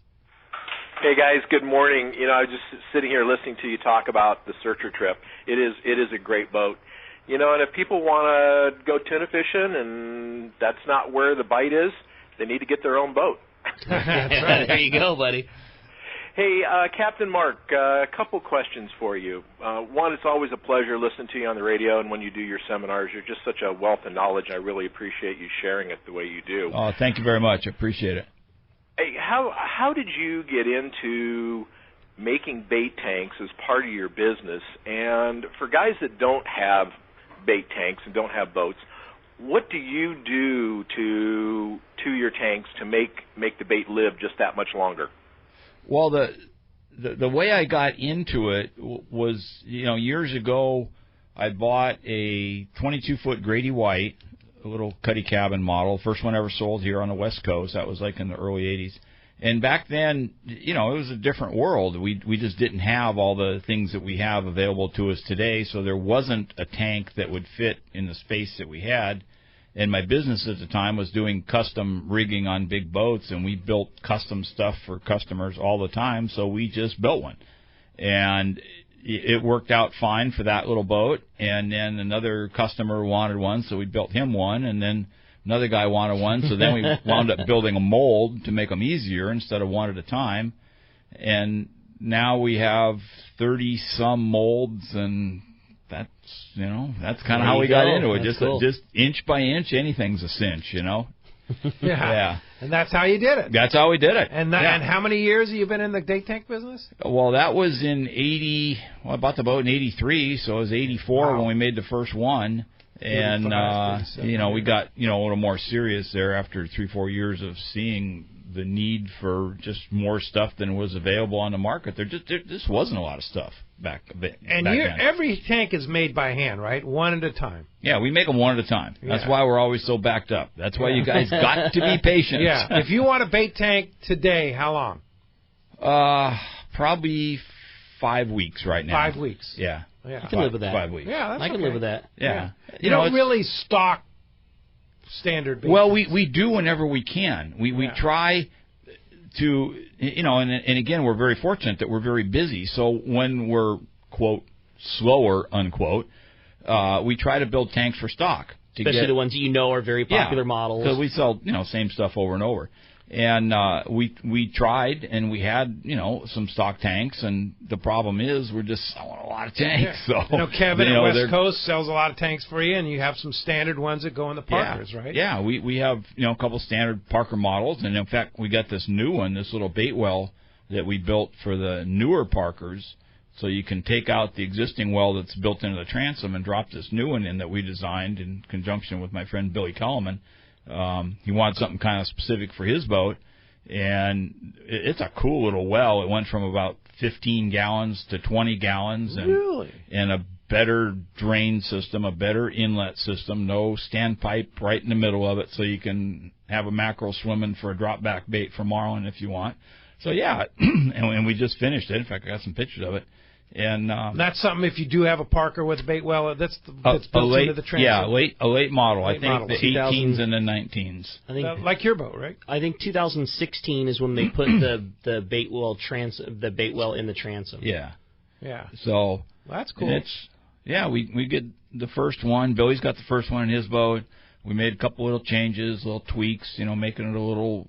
Hey, guys. Good morning. You know, I was just sitting here listening to you talk about the Searcher trip. It is a great boat. You know, and if people want to go tuna fishing and that's not where the bite is, they need to get their own boat. That's right. There you go, buddy. Hey, Captain Mark, a couple questions for you. One, it's always a pleasure listening to you on the radio, and when you do your seminars, you're just such a wealth of knowledge. I really appreciate you sharing it the way you do. Oh, thank you very much. I appreciate it. Hey, how did you get into making bait tanks as part of your business? And for guys that don't have bait tanks and don't have boats, what do you do to your tanks to make the bait live just that much longer? Well, the way I got into it was, you know, years ago I bought a 22-foot Grady White, a little cuddy cabin model, first one ever sold here on the West Coast. That was like in the early 80s. And back then, you know, it was a different world. We just didn't have all the things that we have available to us today, so there wasn't a tank that would fit in the space that we had. And my business at the time was doing custom rigging on big boats, and we built custom stuff for customers all the time, so we just built one. And it worked out fine for that little boat, and then another customer wanted one, so we built him one, and then another guy wanted one, so then we wound up building a mold to make them easier instead of one at a time. And now we have 30-some molds, and that's kind of how we got into it. Just inch by inch, anything's a cinch, you know. Yeah. And that's how you did it. That's how we did it. And how many years have you been in the bait tank business? Well, that was in 80. Well, I bought the boat in 83, so it was 84 when we made the first one. And, you know, we got, you know, a little more serious there after 3-4 years of seeing the need for just more stuff than was available on the market. There just wasn't a lot of stuff back then. Every tank is made by hand, right? One at a time. Yeah, we make them one at a time. That's why we're always so backed up. That's why you guys got to be patient. Yeah. If you want a bait tank today, how long? Probably 5 weeks right now. 5 weeks. Yeah. I can live with that. 5 weeks. Yeah, I can live with that. Yeah. You don't really stock standard bait Well, tanks. we do whenever we can. We try to, and again, we're very fortunate that we're very busy. So when we're, quote, slower, unquote, we try to build tanks for stock. Especially the ones that are very popular models. Because we sell, same stuff over and over. And we tried, and we had, some stock tanks, and the problem is we're just selling a lot of tanks. Yeah. So Kevin at West Coast sells a lot of tanks for you, and you have some standard ones that go in the Parkers, right? Yeah, we have, a couple standard Parker models, and in fact, we got this new one, this little bait well that we built for the newer Parkers, so you can take out the existing well that's built into the transom and drop this new one in that we designed in conjunction with my friend Billy Kellerman. He wanted something kind of specific for his boat, and it's a cool little well. It went from about 15 gallons to 20 gallons, and a better drain system, a better inlet system, no standpipe right in the middle of it, so you can have a mackerel swimming for a drop back bait for marlin if you want. So and we just finished it. In fact, I got some pictures of it. And that's something if you do have a Parker with a bait well, that's built into the transom. Yeah, a late model. Late I think model. the 18s and the 19s. I think like your boat, right? I think 2016 is when they put the bait well in the transom. Yeah. Yeah. So that's cool. We get the first one. Billy's got the first one in his boat. We made a couple little changes, little tweaks, making it a little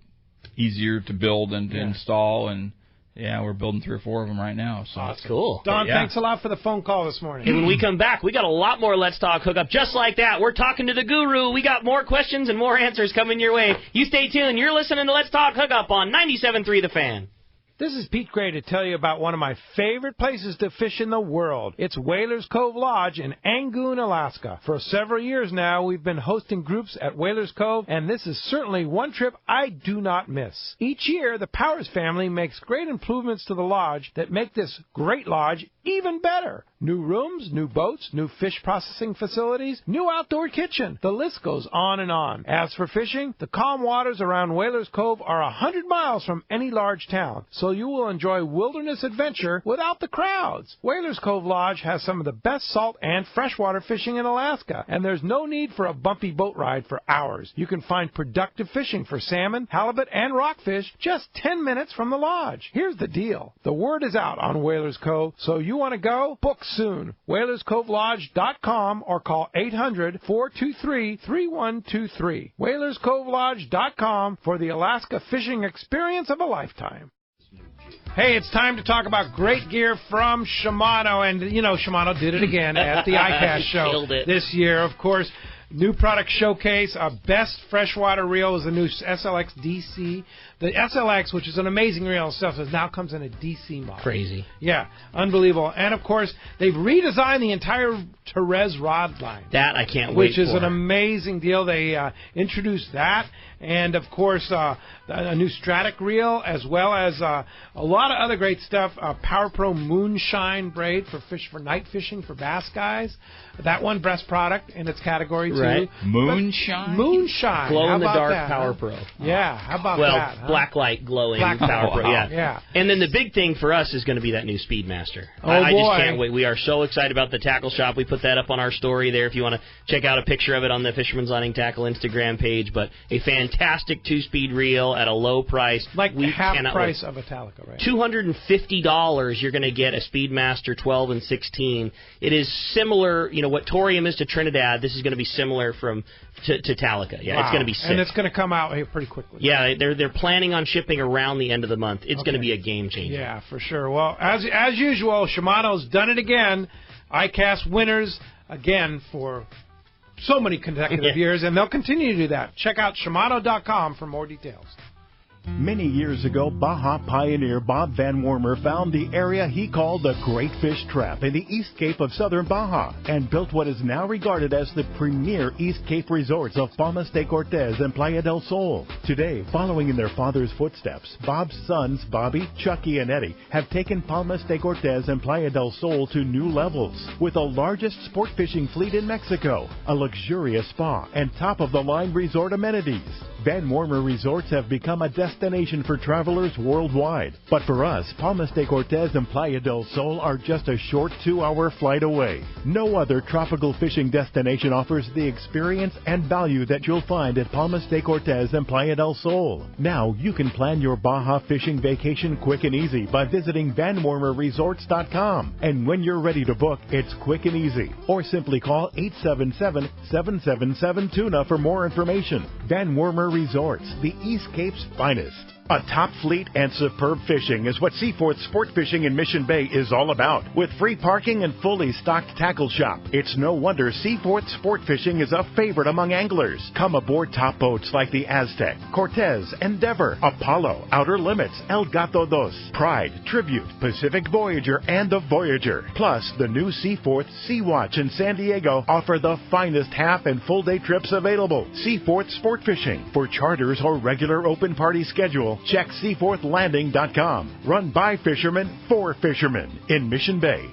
easier to build and to install, and we're building 3 or 4 of them right now. So that's cool. Don, thanks a lot for the phone call this morning. Hey, when we come back, we got a lot more Let's Talk Hookup just like that. We're talking to the guru. We got more questions and more answers coming your way. You stay tuned. You're listening to Let's Talk Hookup on 97.3 The Fan. This is Pete Gray to tell you about one of my favorite places to fish in the world. It's Whalers Cove Lodge in Angoon, Alaska. For several years now, we've been hosting groups at Whalers Cove, and this is certainly one trip I do not miss. Each year, the Powers family makes great improvements to the lodge that make this great lodge even better. New rooms, new boats, new fish processing facilities, new outdoor kitchen. The list goes on and on. As for fishing, the calm waters around Whalers Cove are 100 miles from any large town, so you will enjoy wilderness adventure without the crowds. Whalers Cove Lodge has some of the best salt and freshwater fishing in Alaska, and there's no need for a bumpy boat ride for hours. You can find productive fishing for salmon, halibut, and rockfish just 10 minutes from the lodge. Here's the deal. The word is out on Whalers Cove, so you want to go? Book soon. WhalersCoveLodge.com or call 800-423-3123. WhalersCoveLodge.com for the Alaska fishing experience of a lifetime. Hey, it's time to talk about great gear from Shimano. And, Shimano did it again at the ICAST show this year. Of course, new product showcase. Our best freshwater reel is the new SLX DC. The SLX, which is an amazing reel stuff, now comes in a DC model. Crazy. Yeah, unbelievable. And, of course, they've redesigned the entire Therese rod line. That I can't wait for. Which is an amazing deal. They introduced that. And, of course, a new Stratic reel, as well as a lot of other great stuff. Power Pro Moonshine braid for night fishing for bass guys. That one, best product in its category, too. Right. Moonshine? Moonshine. Glow-in-the-dark Power Pro. Yeah, how about that? Blacklight glowing Power Pro. Yeah. And then the big thing for us is going to be that new Speedmaster. I just can't wait. We are so excited about the tackle shop. We put that up on our story there if you want to check out a picture of it on the Fisherman's Landing Tackle Instagram page. But a fantastic 2-speed reel at a low price. Like half price of a Talica, right? $250 you're going to get a Speedmaster 12 and 16. It is similar, what Torium is to Trinidad. This is going to be similar to Talica. Yeah, It's going to be sick. And it's going to come out here pretty quickly. Yeah, they're planning on shipping around the end of the month. It's going to be a game changer. Yeah, for sure. Well, as usual, Shimano's done it again. ICAST winners again for so many consecutive years, and they'll continue to do that. Check out Shimano.com for more details. Many years ago, Baja pioneer Bob Van Wormer found the area he called the Great Fish Trap in the East Cape of southern Baja and built what is now regarded as the premier East Cape resorts of Palmas de Cortez and Playa del Sol. Today, following in their father's footsteps, Bob's sons, Bobby, Chucky, and Eddie, have taken Palmas de Cortez and Playa del Sol to new levels with the largest sport fishing fleet in Mexico, a luxurious spa, and top-of-the-line resort amenities. Van Wormer Resorts have become a destination for travelers worldwide. But for us, Palmas de Cortez and Playa del Sol are just a short 2-hour flight away. No other tropical fishing destination offers the experience and value that you'll find at Palmas de Cortez and Playa del Sol. Now you can plan your Baja fishing vacation quick and easy by visiting VanWormerResorts.com. And when you're ready to book, it's quick and easy. Or simply call 877-777-TUNA for more information. Van Wormer Resorts, the East Cape's finest. A top fleet and superb fishing is what Seaforth Sport Fishing in Mission Bay is all about. With free parking and fully stocked tackle shop, it's no wonder Seaforth Sport Fishing is a favorite among anglers. Come aboard top boats like the Aztec, Cortez, Endeavor, Apollo, Outer Limits, El Gato Dos, Pride, Tribute, Pacific Voyager, and the Voyager. Plus, the new Seaforth Sea Watch in San Diego offer the finest half and full day trips available. Seaforth Sport Fishing. For charters or regular open party schedule, check SeaforthLanding.com. Run by fishermen for fishermen in Mission Bay.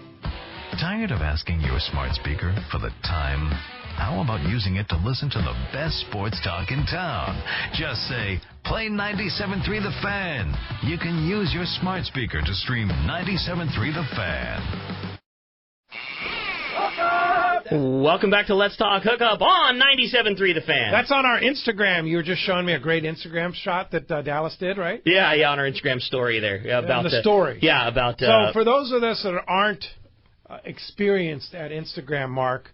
Tired of asking your smart speaker for the time? How about using it to listen to the best sports talk in town? Just say, play 97.3 The Fan. You can use your smart speaker to stream 97.3 The Fan. Welcome back to Let's Talk Hookup on 97.3 The Fan. That's on our Instagram. You were just showing me a great Instagram shot that Dallas did, right? Yeah, on our Instagram story there. About the story. Yeah, about... So for those of us that aren't experienced at Instagram, Mark,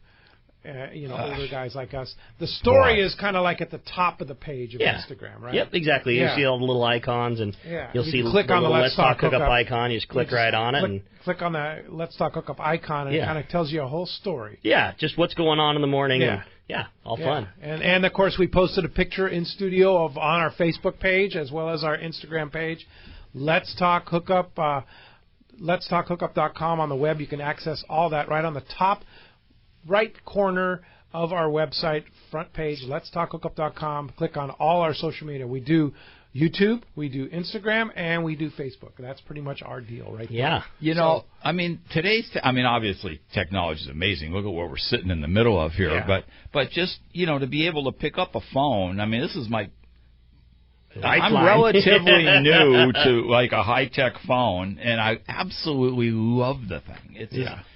older guys like us, the story is kind of like at the top of the page of Instagram, right? Yep, exactly. You see all the little icons, and you'll see click on the Let's Talk Hookup icon. You just click right on it. And click on the Let's Talk Hookup icon, and it kind of tells you a whole story. Yeah, just what's going on in the morning. Yeah. And, all fun. And, of course, we posted a picture in studio on our Facebook page as well as our Instagram page. Let's Talk Hookup, letstalkhookup.com on the web. You can access all that right on the top right corner of our website, front page, letstalkhookup.com. Click on all our social media. We do YouTube, we do Instagram, and we do Facebook. That's pretty much our deal right there. Yeah. Obviously technology is amazing. Look at what we're sitting in the middle of here. Yeah. But just, to be able to pick up a phone, this is my... I'm relatively new to like a high-tech phone, and I absolutely love the thing.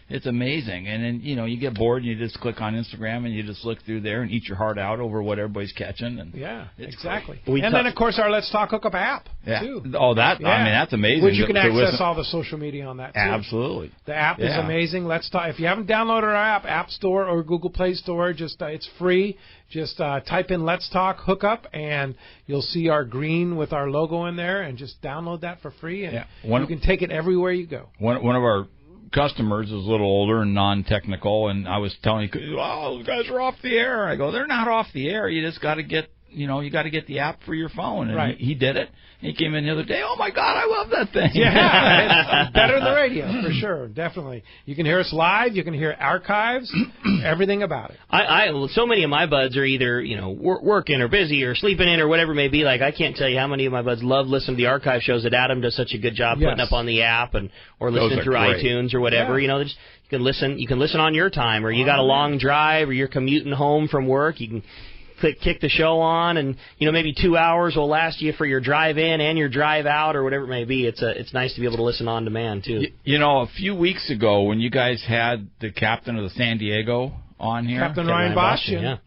It's amazing. And then, you get bored and you just click on Instagram and you just look through there and eat your heart out over what everybody's catching. And exactly. And then, of course, our Let's Talk Hookup app, too. Oh, that's amazing. Which you can access all the social media on that, too. Absolutely. The app is amazing. If you haven't downloaded our App Store or Google Play Store, just it's free. Just type in Let's Talk Hookup, and you'll see our green with our logo in there, and just download that for free, and you can take it everywhere you go. One of our customers is a little older and non-technical, and I was telling him, those guys are off the air. I go, they're not off the air. You just got to get, you got to get the app for your phone. And he did it. He came in the other day. Oh my God, I love that thing. Yeah, it's better than the radio for sure, definitely. You can hear us live. You can hear archives, everything about it. So many of my buds are either working or busy or sleeping in or whatever it may be. Like I can't tell you how many of my buds love listening to the archive shows that Adam does such a good job putting up on the app or listening through iTunes or whatever. Yeah. You can listen on your time, or you got a long drive, or you're commuting home from work. You can kick the show on, and maybe 2 hours will last you for your drive in and your drive out or whatever it may be. It's nice to be able to listen on demand too. A few weeks ago when you guys had the captain of the San Diego on here, Captain Ryan Bastian.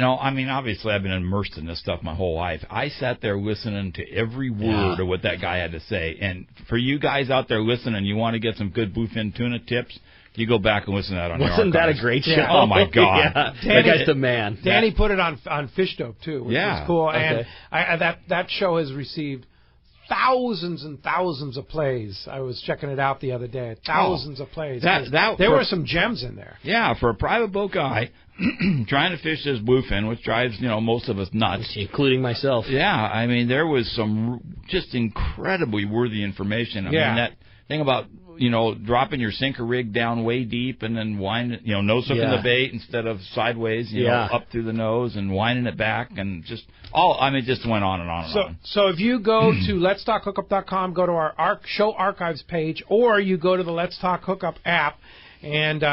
Obviously I've been immersed in this stuff my whole life. I sat there listening to every word of what that guy had to say. And for you guys out there listening, you want to get some good bluefin tuna tips, you go back and listen to that on your Wasn't that a great show? Oh, my God. That guy's the man. Danny put it on Fish Dope, too, which is cool. And that show has received thousands and thousands of plays. I was checking it out the other day. Thousands of plays. There were some gems in there. Yeah, for a private boat guy trying to fish this bluefin, which drives most of us nuts, including myself. Yeah, I mean there was some just incredibly worthy information. I mean that thing about dropping your sinker rig down way deep and then winding, nose hooking the bait instead of sideways, up through the nose and winding it back and just went on and on and on. So if you go to letstalkhookup.com, go to our show archives page, or you go to the Let's Talk Hookup app, and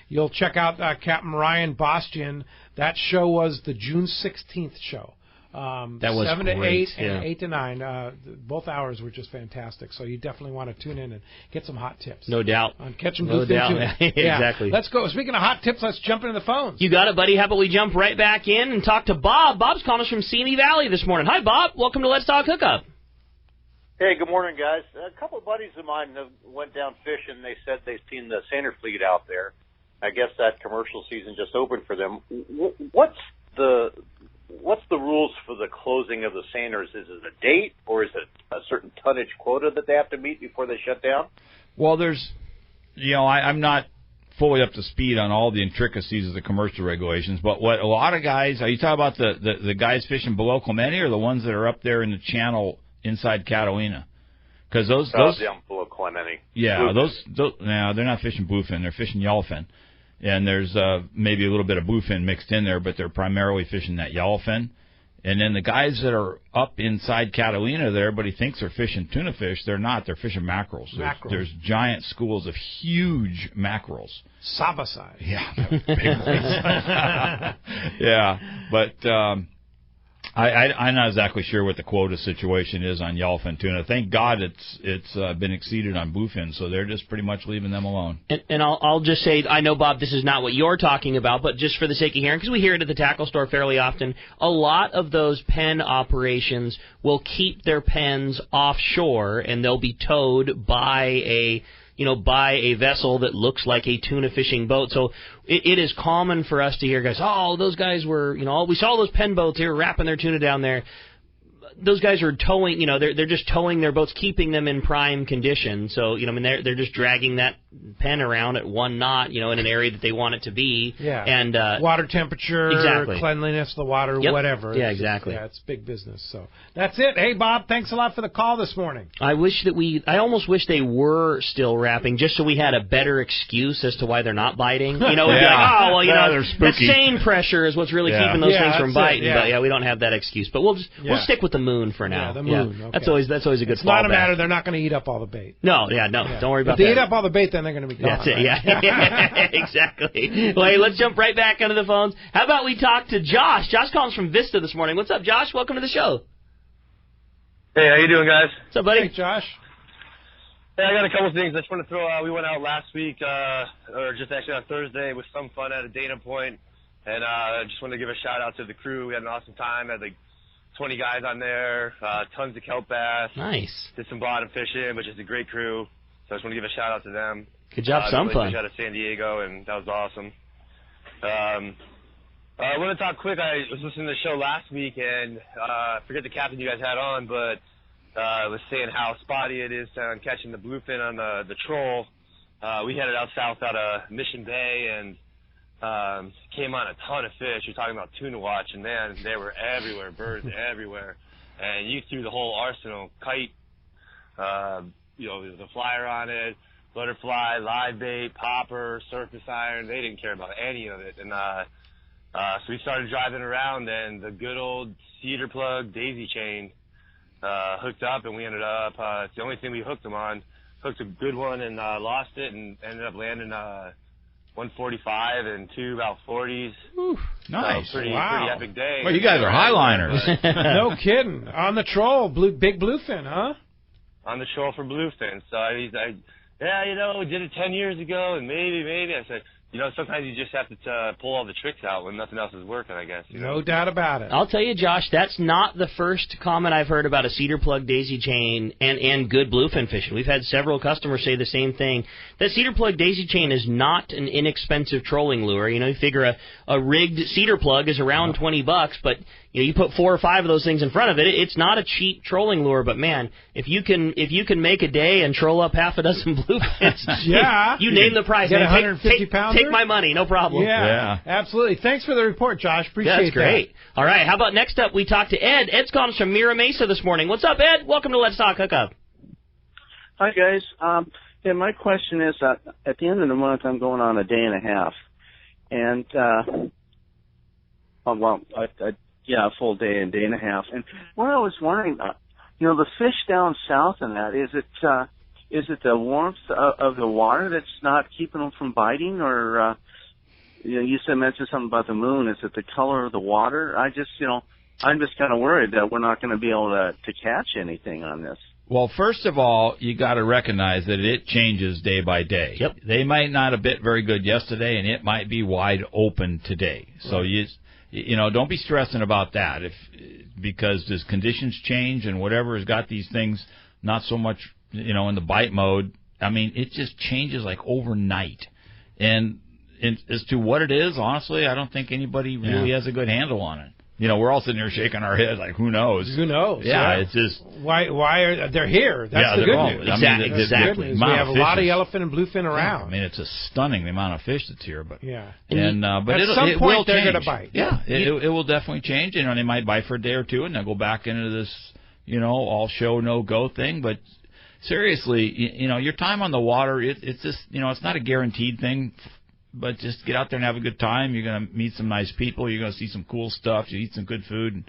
you'll check out Captain Ryan Bostian. That show was the June 16th show. That was 7 great. to 8 and yeah. 8 to 9. Both hours were just fantastic. So you definitely want to tune in and get some hot tips. No doubt. On catching no bluefin doubt. tuna. Exactly. Let's go. Speaking of hot tips, let's jump into the phones. You got it, buddy. How about we jump right back in and talk to Bob? Bob's calling us from Simi Valley this morning. Hi, Bob. Welcome to Let's Talk Hookup. Hey, good morning, guys. A couple of buddies of mine went down fishing. They said they've seen the seiner fleet out there. I guess that commercial season just opened for them. What's the rules for the closing of the seiners? Is it a date, or is it a certain tonnage quota that they have to meet before they shut down? Well, there's, I'm not fully up to speed on all the intricacies of the commercial regulations, but what a lot of guys, are you talking about the guys fishing below Clemente or the ones that are up there in the channel inside Catalina? Because those down below Clemente. Yeah, those they're not fishing bluefin, they're fishing yellowfin. And there's maybe a little bit of bluefin mixed in there, but they're primarily fishing that yellowfin. And then the guys that are up inside Catalina that everybody thinks are fishing tuna fish, they're not. They're fishing mackerels. There's giant schools of huge mackerels. Saba size. Yeah. Big yeah. But I'm not exactly sure what the quota situation is on yellowfin tuna. Thank God it's been exceeded on bluefin, so they're just pretty much leaving them alone. And I'll just say, I know, Bob, this is not what you're talking about, but just for the sake of hearing, because we hear it at the tackle store fairly often, a lot of those pen operations will keep their pens offshore, and they'll be towed by a vessel that looks like a tuna fishing boat. So it is common for us to hear guys, those guys were, we saw those pen boats, they were wrapping their tuna down there. Those guys are towing, they're just towing their boats, keeping them in prime condition. So, they're just dragging that pen around at 1 knot, in an area that they want it to be. Yeah. And water temperature, exactly. Cleanliness of the water, whatever. Yeah, exactly. It's big business. So that's it. Hey, Bob, thanks a lot for the call this morning. I almost wish they were still wrapping, just so we had a better excuse as to why they're not biting. We'd be like, they're spooky. that seine pressure is what's really keeping those things from biting. Yeah. But we don't have that excuse. But we'll stick with the moon for now. Yeah, the moon. Okay. That's always a good. It's not a matter. They're not going to eat up all the bait. No. Don't worry about that. If they eat up all the bait, then they're going to be gone. That's it. Right? Yeah, exactly. Well, hey, let's jump right back onto the phones. How about we talk to Josh? Josh calls from Vista this morning. What's up, Josh? Welcome to the show. Hey, how you doing, guys? What's up, buddy? Hey, Josh. Hey, I got a couple of things I just want to throw out. We went out last week, or just actually on Thursday, with some fun at a Dana Point, and I just wanted to give a shout out to the crew. We had an awesome time. Had 20 guys on there, tons of kelp bass. Nice. Did some bottom fishing, which is a great crew. So I just want to give a shout out to them. Good job, some fun. Fish out of San Diego, and that was awesome. I want to talk quick. I was listening to the show last week, and I forget the captain you guys had on, but was saying how spotty it is on catching the bluefin on the troll. We headed out south out of Mission Bay, and came on a ton of fish. You're talking about tuna watch, and man, they were everywhere, birds everywhere. And you threw the whole arsenal, kite, the flyer on it, butterfly, live bait, popper, surface iron. They didn't care about any of it. And so we started driving around, and the good old cedar plug daisy chain hooked up, and we ended up, it's the only thing we hooked them on, hooked a good one and lost it, and ended up landing 145 and 2 about 40s. Ooh, nice. So pretty epic day. Well, you guys are highliners. No kidding. On the troll, big bluefin, huh? On the troll for bluefin. So did it 10 years ago, and maybe. I said, sometimes you just have to pull all the tricks out when nothing else is working, I guess. No doubt about it. I'll tell you, Josh, that's not the first comment I've heard about a cedar plug daisy chain and good bluefin fishing. We've had several customers say the same thing. That cedar plug daisy chain is not an inexpensive trolling lure. You figure a rigged cedar plug is around $20, but you put 4 or 5 of those things in front of it. It's not a cheap trolling lure, but man, if you can make a day and troll up half a dozen bluefins, you name the price. Get man. 150 pounds. Take my money, no problem. Yeah, absolutely. Thanks for the report, Josh. Appreciate That's great. that. All right, how about next up? We talk to Ed. Ed's calling us from Mira Mesa this morning. What's up, Ed? Welcome to Let's Talk Hookup. Hi, guys. My question is, at the end of the month, I'm going on a day and a half. And, a full day and day and a half. And what I was wondering, the fish down south in that, is it the warmth of the water that's not keeping them from biting? Or, you mentioned something about the moon. Is it the color of the water? I'm just kind of worried that we're not going to be able to catch anything on this. Well, first of all, you got to recognize that it changes day by day. Yep. They might not have bit very good yesterday, and it might be wide open today. So don't be stressing about that because as conditions change and whatever has got these things not so much, in the bite mode. I mean, it just changes like overnight. And as to what it is, honestly, I don't think anybody really has a good handle on it. We're all sitting here shaking our heads like, who knows? Who knows? Yeah, it's just... Why are they're here? That's the good news. Exactly. We have a lot of yellowfin and bluefin around. Yeah, I mean, it's a stunning the amount of fish that's here. But yeah. But at some point will they're change. going to bite. Yeah, it will definitely change. They might bite for a day or two, and they'll go back into this, all show, no go thing. But seriously, your time on the water, it's just, it's not a guaranteed thing. But just get out there and have a good time. You're going to meet some nice people. You're going to see some cool stuff. You eat some good food, and,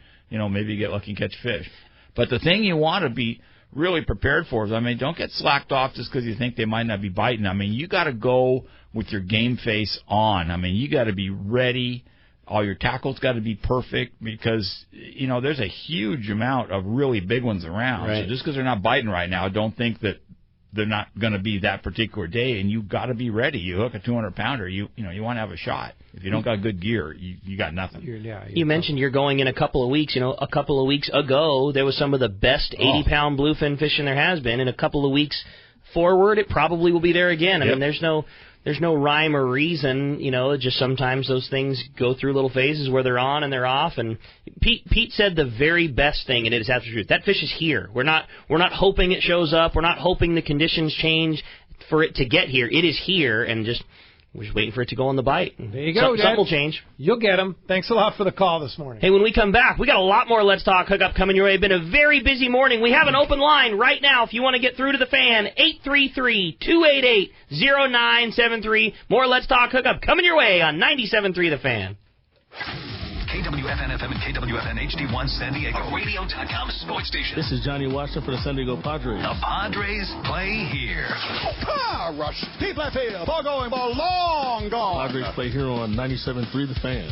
maybe you get lucky and catch fish. But the thing you want to be really prepared for is, don't get slacked off just because you think they might not be biting. You got to go with your game face on. You got to be ready. All your tackle's got to be perfect because, there's a huge amount of really big ones around. Right. So just because they're not biting right now, don't think that they're not going to be that particular day, and you've got to be ready. You hook a 200-pounder, you want to have a shot. If you don't got good gear, you got nothing. You mentioned you're going in a couple of weeks. A couple of weeks ago, there was some of the best 80-pound bluefin fishing there has been. In a couple of weeks forward, it probably will be there again. I mean, there's no rhyme or reason, just sometimes those things go through little phases where they're on and they're off. And Pete said the very best thing, and it is absolutely true. That fish is here. We're not hoping it shows up. We're not hoping the conditions change for it to get here. It is here, and we're just waiting for it to go on the bite. There you go, Something will change. You'll get them. Thanks a lot for the call this morning. Hey, when we come back, we got a lot more Let's Talk Hookup coming your way. It's been a very busy morning. We have an open line right now if you want to get through to the fan, 833-288-0973. More Let's Talk Hookup coming your way on 97.3 The Fan. KWFN-FM and KWFN HD1 San Diego. A radio.com sports station. This is Johnny Watson for the San Diego Padres. The Padres play here. Rush. Deep left field. Ball going, ball long gone. Padres play here on 97.3 The Fan.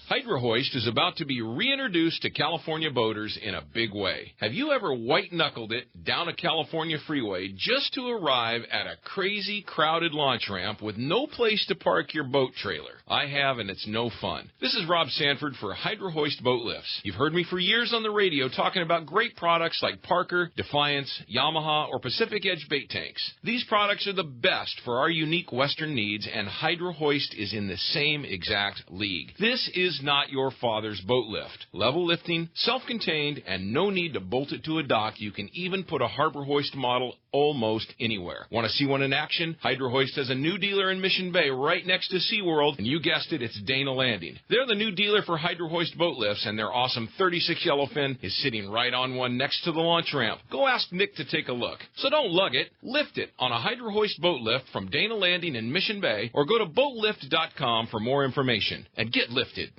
Hydro Hoist is about to be reintroduced to California boaters in a big way. Have you ever white-knuckled it down a California freeway just to arrive at a crazy, crowded launch ramp with no place to park your boat trailer? I have, and it's no fun. This is Rob Sanford for Hydro Hoist Boat Lifts. You've heard me for years on the radio talking about great products like Parker, Defiance, Yamaha, or Pacific Edge bait tanks. These products are the best for our unique Western needs, and Hydro Hoist is in the same exact league. This is not your father's boat lift. Level lifting, self-contained, and no need to bolt it to a dock. You can even put a Harbor Hoist model almost anywhere. Want to see one in action? Hydro Hoist has a new dealer in Mission Bay right next to SeaWorld, and you guessed it, it's Dana Landing. They're the new dealer for Hydro Hoist boat lifts, and their awesome 36 yellowfin is sitting right on one next to the launch ramp. Go ask Nick to take a look. So don't lug it, lift it on a Hydro Hoist boat lift from Dana Landing in Mission Bay, or go to boatlift.com for more information. And get lifted.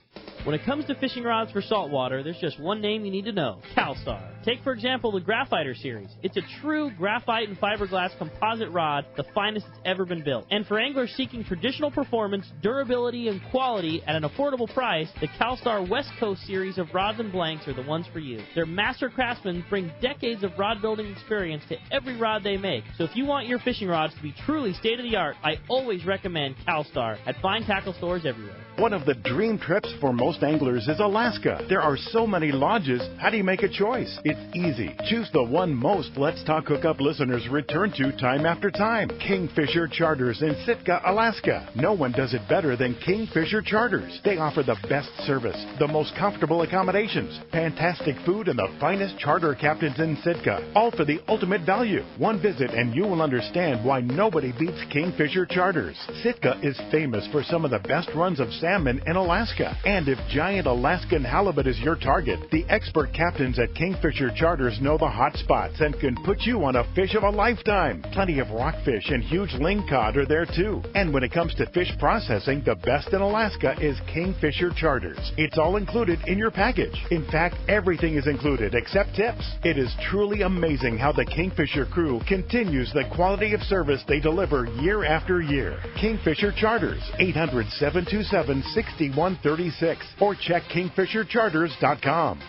When it comes to fishing rods for saltwater, there's just one name you need to know: CalStar. Take, for example, the Graphiter series. It's a true graphite and fiberglass composite rod, the finest that's ever been built. And for anglers seeking traditional performance, durability, and quality at an affordable price, the CalStar West Coast series of rods and blanks are the ones for you. Their master craftsmen bring decades of rod building experience to every rod they make. So if you want your fishing rods to be truly state-of-the-art, I always recommend CalStar at fine tackle stores everywhere. One of the dream trips for most most anglers is Alaska. There are so many lodges. How do you make a choice? It's easy. Choose the one most Let's Talk Hookup listeners return to time after time. Kingfisher Charters in Sitka, Alaska. No one does it better than Kingfisher Charters. They offer the best service, the most comfortable accommodations, fantastic food, and the finest charter captains in Sitka. All for the ultimate value. One visit and you will understand why nobody beats Kingfisher Charters. Sitka is famous for some of the best runs of salmon in Alaska. And if giant Alaskan halibut is your target, the expert captains at Kingfisher Charters know the hot spots and can put you on a fish of a lifetime. Plenty of rockfish and huge lingcod are there too. And when it comes to fish processing, the best in Alaska is Kingfisher Charters. It's all included in your package. In fact, everything is included except tips. It is truly amazing how the Kingfisher crew continues the quality of service they deliver year after year. Kingfisher Charters, 800-727-6136 or check kingfishercharters.com.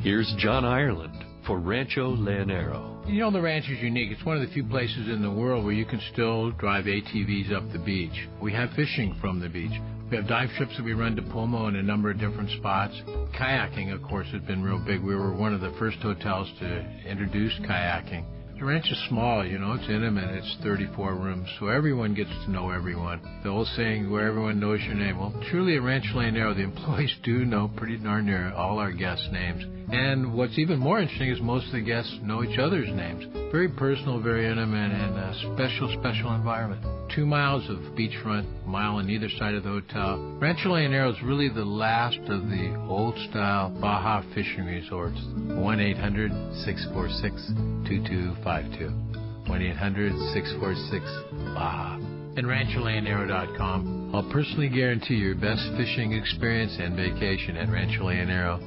Here's John Ireland for Rancho Leonero. You know, the ranch is unique. It's one of the few places in the world where you can still drive ATVs up the beach. We have fishing from the beach. We have dive trips that we run to Pomo in a number of different spots. Kayaking, of course, has been real big. We were one of the first hotels to introduce kayaking. The ranch is small, you know, it's intimate, it's 34 rooms, so everyone gets to know everyone. The old saying, where everyone knows your name. Well, truly at Rancho Leonero, the employees do know pretty darn near all our guests' names. And what's even more interesting is most of the guests know each other's names. Very personal, very intimate, and a special, special environment. 2 miles of beachfront, a mile on either side of the hotel. Rancho Leonero is really the last of the old-style Baja fishing resorts. 1-800-646-2252. 1-800-646-BAJA. And RanchoLeonero.com. I'll personally guarantee your best fishing experience and vacation at Rancho Leonero.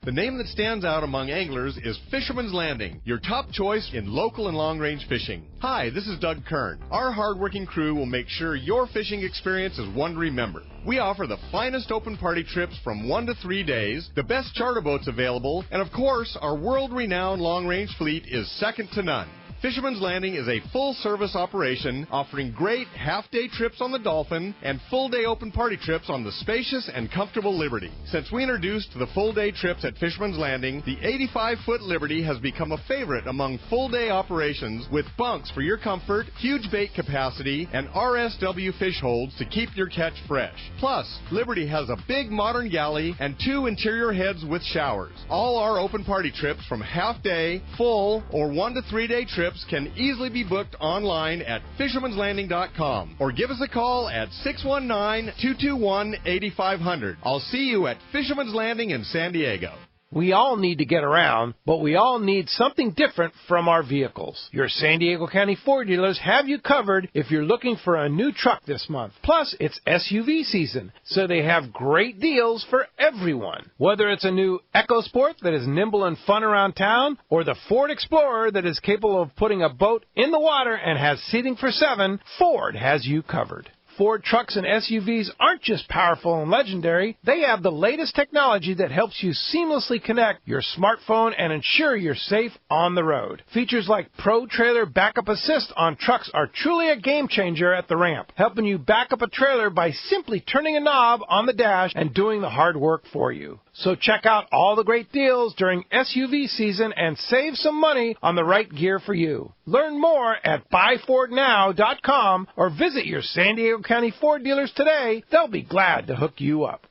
The name that stands out among anglers is Fisherman's Landing, your top choice in local and long-range fishing. Hi, this is Doug Kern. Our hard-working crew will make sure your fishing experience is one to remember. We offer the finest open party trips from 1 to 3 days, the best charter boats available, and of course, our world-renowned long-range fleet is second to none. Fisherman's Landing is a full-service operation offering great half-day trips on the Dolphin and full-day open party trips on the spacious and comfortable Liberty. Since we introduced the full-day trips at Fisherman's Landing, the 85-foot Liberty has become a favorite among full-day operations with bunks for your comfort, huge bait capacity, and RSW fish holds to keep your catch fresh. Plus, Liberty has a big modern galley and 2 interior heads with showers. All our open party trips from half-day, full, or 1 to 3 day trips can easily be booked online at fishermanslanding.com or give us a call at 619-221-8500. I'll see you at Fisherman's Landing in San Diego. We all need to get around, but we all need something different from our vehicles. Your San Diego County Ford dealers have you covered if you're looking for a new truck this month. Plus, it's SUV season, so they have great deals for everyone. Whether it's a new EcoSport that is nimble and fun around town, or the Ford Explorer that is capable of putting a boat in the water and has seating for 7, Ford has you covered. Ford trucks and SUVs aren't just powerful and legendary. They have the latest technology that helps you seamlessly connect your smartphone and ensure you're safe on the road. Features like Pro Trailer Backup Assist on trucks are truly a game changer at the ramp, helping you back up a trailer by simply turning a knob on the dash and doing the hard work for you. So check out all the great deals during SUV season and save some money on the right gear for you. Learn more at buyfordnow.com or visit your San Diego County Ford dealers today. They'll be glad to hook you up.